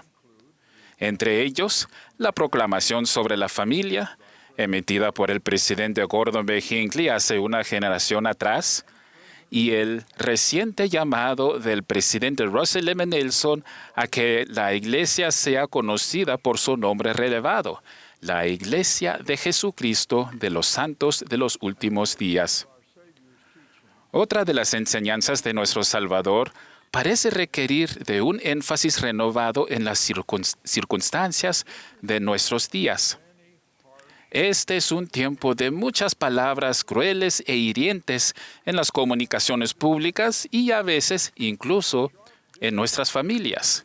Entre ellos, la proclamación sobre la familia, emitida por el presidente Gordon B. Hinckley hace una generación atrás, y el reciente llamado del presidente Russell M. Nelson a que la Iglesia sea conocida por su nombre relevado, la Iglesia de Jesucristo de los Santos de los Últimos Días. Otra de las enseñanzas de nuestro Salvador parece requerir de un énfasis renovado en las circunstancias de nuestros días. Este es un tiempo de muchas palabras crueles e hirientes en las comunicaciones públicas y a veces incluso en nuestras familias.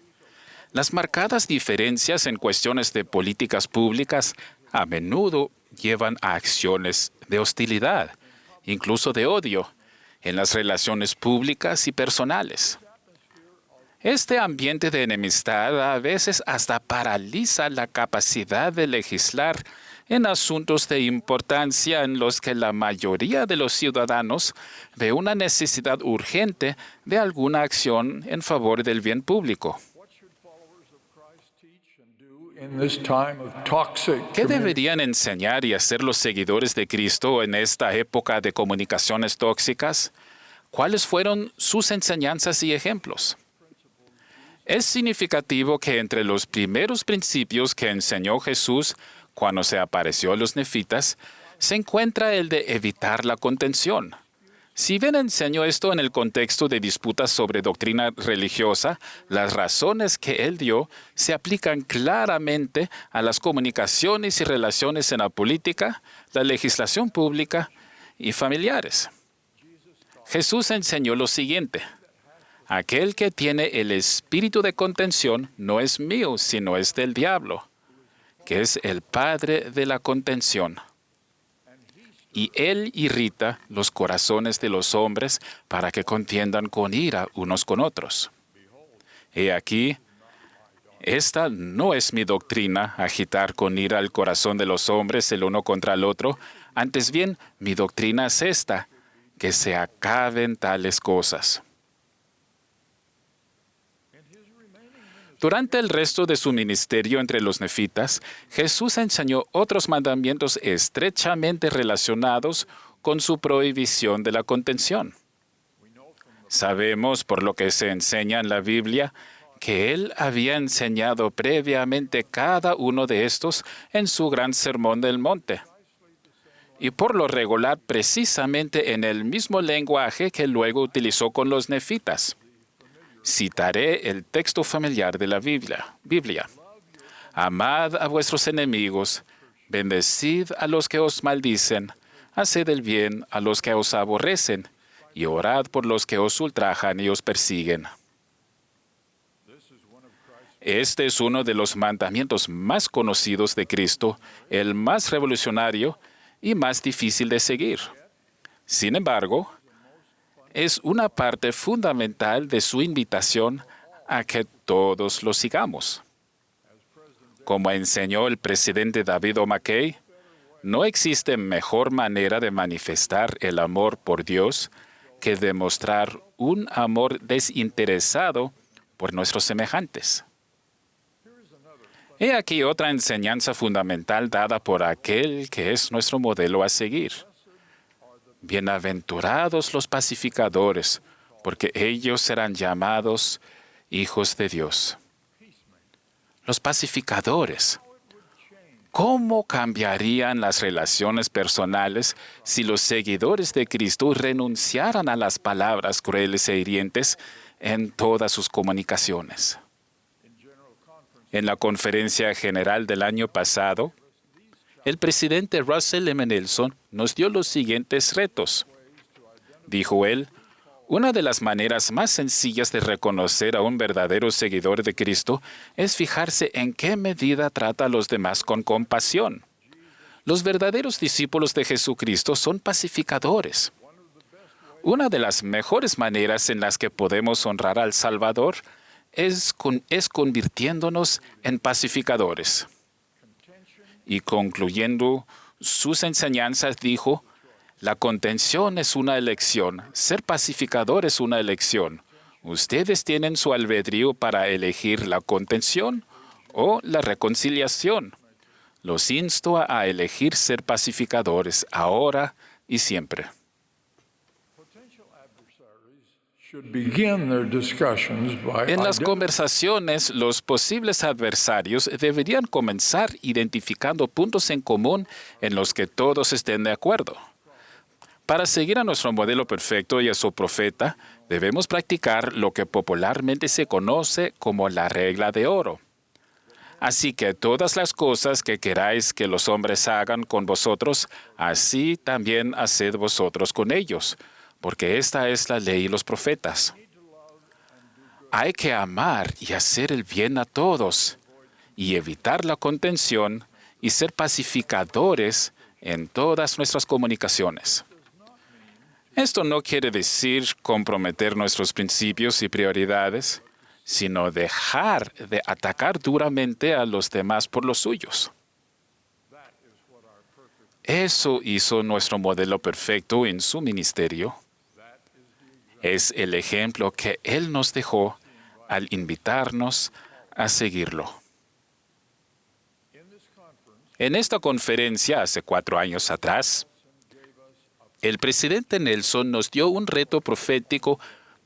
Las marcadas diferencias en cuestiones de políticas públicas a menudo llevan a acciones de hostilidad, incluso de odio, en las relaciones públicas y personales. Este ambiente de enemistad a veces hasta paraliza la capacidad de legislar en asuntos de importancia en los que la mayoría de los ciudadanos ve una necesidad urgente de alguna acción en favor del bien público. ¿Qué deberían enseñar y hacer los seguidores de Cristo en esta época de comunicaciones tóxicas? ¿Cuáles fueron sus enseñanzas y ejemplos? Es significativo que entre los primeros principios que enseñó Jesús cuando se apareció a los nefitas, se encuentra el de evitar la contención. Si bien enseñó esto en el contexto de disputas sobre doctrina religiosa, las razones que él dio se aplican claramente a las comunicaciones y relaciones en la política, la legislación pública y familiares. Jesús enseñó lo siguiente: aquel que tiene el espíritu de contención no es mío, sino es del diablo, que es el padre de la contención. Y él irrita los corazones de los hombres para que contiendan con ira unos con otros. He aquí, esta no es mi doctrina, agitar con ira el corazón de los hombres el uno contra el otro. Antes bien, mi doctrina es esta, que se acaben tales cosas. Durante el resto de su ministerio entre los nefitas, Jesús enseñó otros mandamientos estrechamente relacionados con su prohibición de la contención. Sabemos, por lo que se enseña en la Biblia, que Él había enseñado previamente cada uno de estos en su gran sermón del monte. Y por lo regular, precisamente en el mismo lenguaje que luego utilizó con los nefitas. Citaré el texto familiar de la Biblia. Amad a vuestros enemigos, bendecid a los que os maldicen, haced el bien a los que os aborrecen, y orad por los que os ultrajan y os persiguen. Este es uno de los mandamientos más conocidos de Cristo, el más revolucionario y más difícil de seguir. Sin embargo, es una parte fundamental de su invitación a que todos lo sigamos. Como enseñó el presidente David O. McKay, no existe mejor manera de manifestar el amor por Dios que demostrar un amor desinteresado por nuestros semejantes. He aquí otra enseñanza fundamental dada por aquel que es nuestro modelo a seguir. Bienaventurados los pacificadores, porque ellos serán llamados hijos de Dios. Los pacificadores. ¿Cómo cambiarían las relaciones personales si los seguidores de Cristo renunciaran a las palabras crueles e hirientes en todas sus comunicaciones? En la conferencia general del año pasado, el presidente Russell M. Nelson nos dio los siguientes retos. Dijo él, Una de las maneras más sencillas de reconocer a un verdadero seguidor de Cristo es fijarse en qué medida trata a los demás con compasión. Los verdaderos discípulos de Jesucristo son pacificadores. Una de las mejores maneras en las que podemos honrar al Salvador es convirtiéndonos en pacificadores. Y concluyendo sus enseñanzas dijo, la contención es una elección, ser pacificador es una elección. Ustedes tienen su albedrío para elegir la contención o la reconciliación. Los insto a elegir ser pacificadores ahora y siempre. En las conversaciones, los posibles adversarios deberían comenzar identificando puntos en común en los que todos estén de acuerdo. Para seguir a nuestro modelo perfecto y a su profeta, debemos practicar lo que popularmente se conoce como la regla de oro. Así que todas las cosas que queráis que los hombres hagan con vosotros, así también haced vosotros con ellos, porque esta es la ley y los profetas. Hay que amar y hacer el bien a todos, y evitar la contención y ser pacificadores en todas nuestras comunicaciones. Esto no quiere decir comprometer nuestros principios y prioridades, sino dejar de atacar duramente a los demás por los suyos. Eso hizo nuestro modelo perfecto en su ministerio. Es el ejemplo que Él nos dejó al invitarnos a seguirlo. En esta conferencia, hace 4 años atrás, el presidente Nelson nos dio un reto profético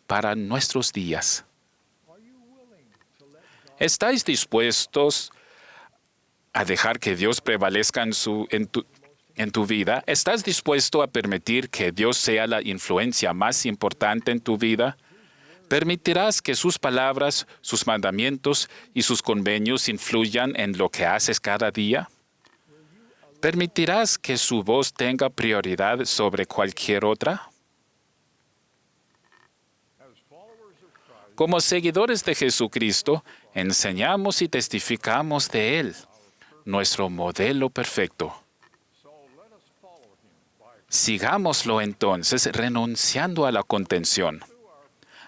para nuestros días. ¿Estáis dispuestos a dejar que Dios prevalezca en tu vida? ¿Estás dispuesto a permitir que Dios sea la influencia más importante en tu vida? ¿Permitirás que sus palabras, sus mandamientos y sus convenios influyan en lo que haces cada día? ¿Permitirás que su voz tenga prioridad sobre cualquier otra? Como seguidores de Jesucristo, enseñamos y testificamos de Él, nuestro modelo perfecto. Sigámoslo entonces renunciando a la contención.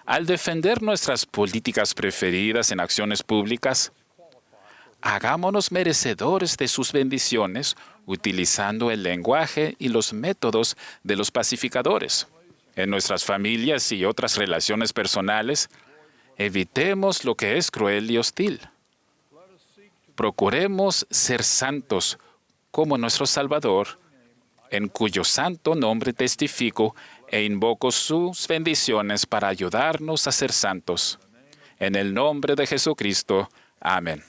Al defender nuestras políticas preferidas en acciones públicas, hagámonos merecedores de sus bendiciones utilizando el lenguaje y los métodos de los pacificadores. En nuestras familias y otras relaciones personales, evitemos lo que es cruel y hostil. Procuremos ser santos como nuestro Salvador, en cuyo santo nombre testifico e invoco sus bendiciones para ayudarnos a ser santos. En el nombre de Jesucristo. Amén.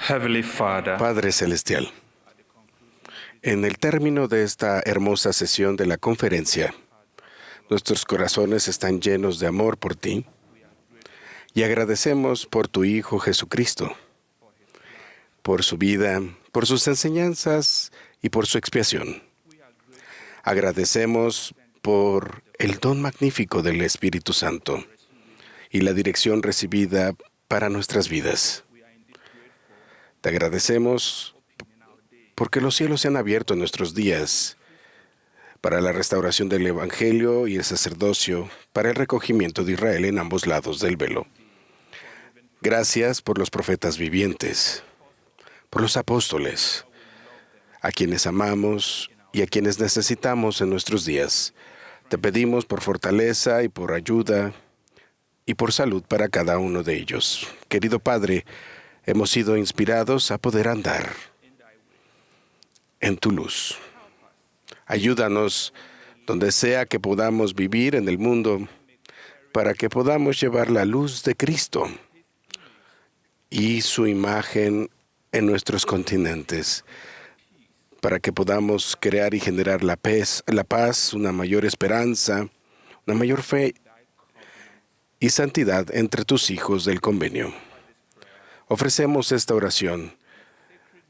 Heavenly Father, Padre Celestial, en el término de esta hermosa sesión de la conferencia, nuestros corazones están llenos de amor por ti y agradecemos por tu Hijo Jesucristo, por su vida, por sus enseñanzas y por su expiación. Agradecemos por el don magnífico del Espíritu Santo y la dirección recibida para nuestras vidas. Te agradecemos porque los cielos se han abierto en nuestros días para la restauración del Evangelio y el sacerdocio, para el recogimiento de Israel en ambos lados del velo. Gracias por los profetas vivientes, por los apóstoles, a quienes amamos y a quienes necesitamos en nuestros días. Te pedimos por fortaleza y por ayuda y por salud para cada uno de ellos. Querido Padre, hemos sido inspirados a poder andar en tu luz. Ayúdanos donde sea que podamos vivir en el mundo para que podamos llevar la luz de Cristo y su imagen en nuestros continentes, para que podamos crear y generar la paz, una mayor esperanza, una mayor fe y santidad entre tus hijos del convenio. Ofrecemos esta oración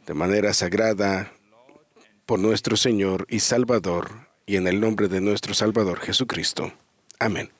de manera sagrada por nuestro Señor y Salvador, y en el nombre de nuestro Salvador Jesucristo. Amén.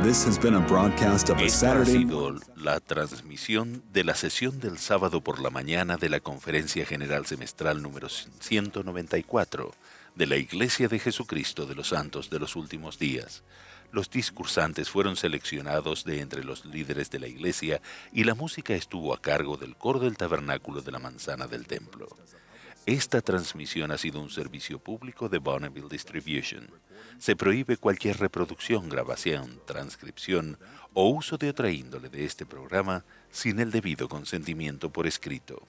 Esta ha sido la transmisión de la sesión del sábado por la mañana de la Conferencia General Semestral número 194 de la Iglesia de Jesucristo de los Santos de los Últimos Días. Los discursantes fueron seleccionados de entre los líderes de la Iglesia y la música estuvo a cargo del coro del Tabernáculo de la Manzana del Templo. Esta transmisión ha sido un servicio público de Bonneville Distribution. Se prohíbe cualquier reproducción, grabación, transcripción o uso de otra índole de este programa sin el debido consentimiento por escrito.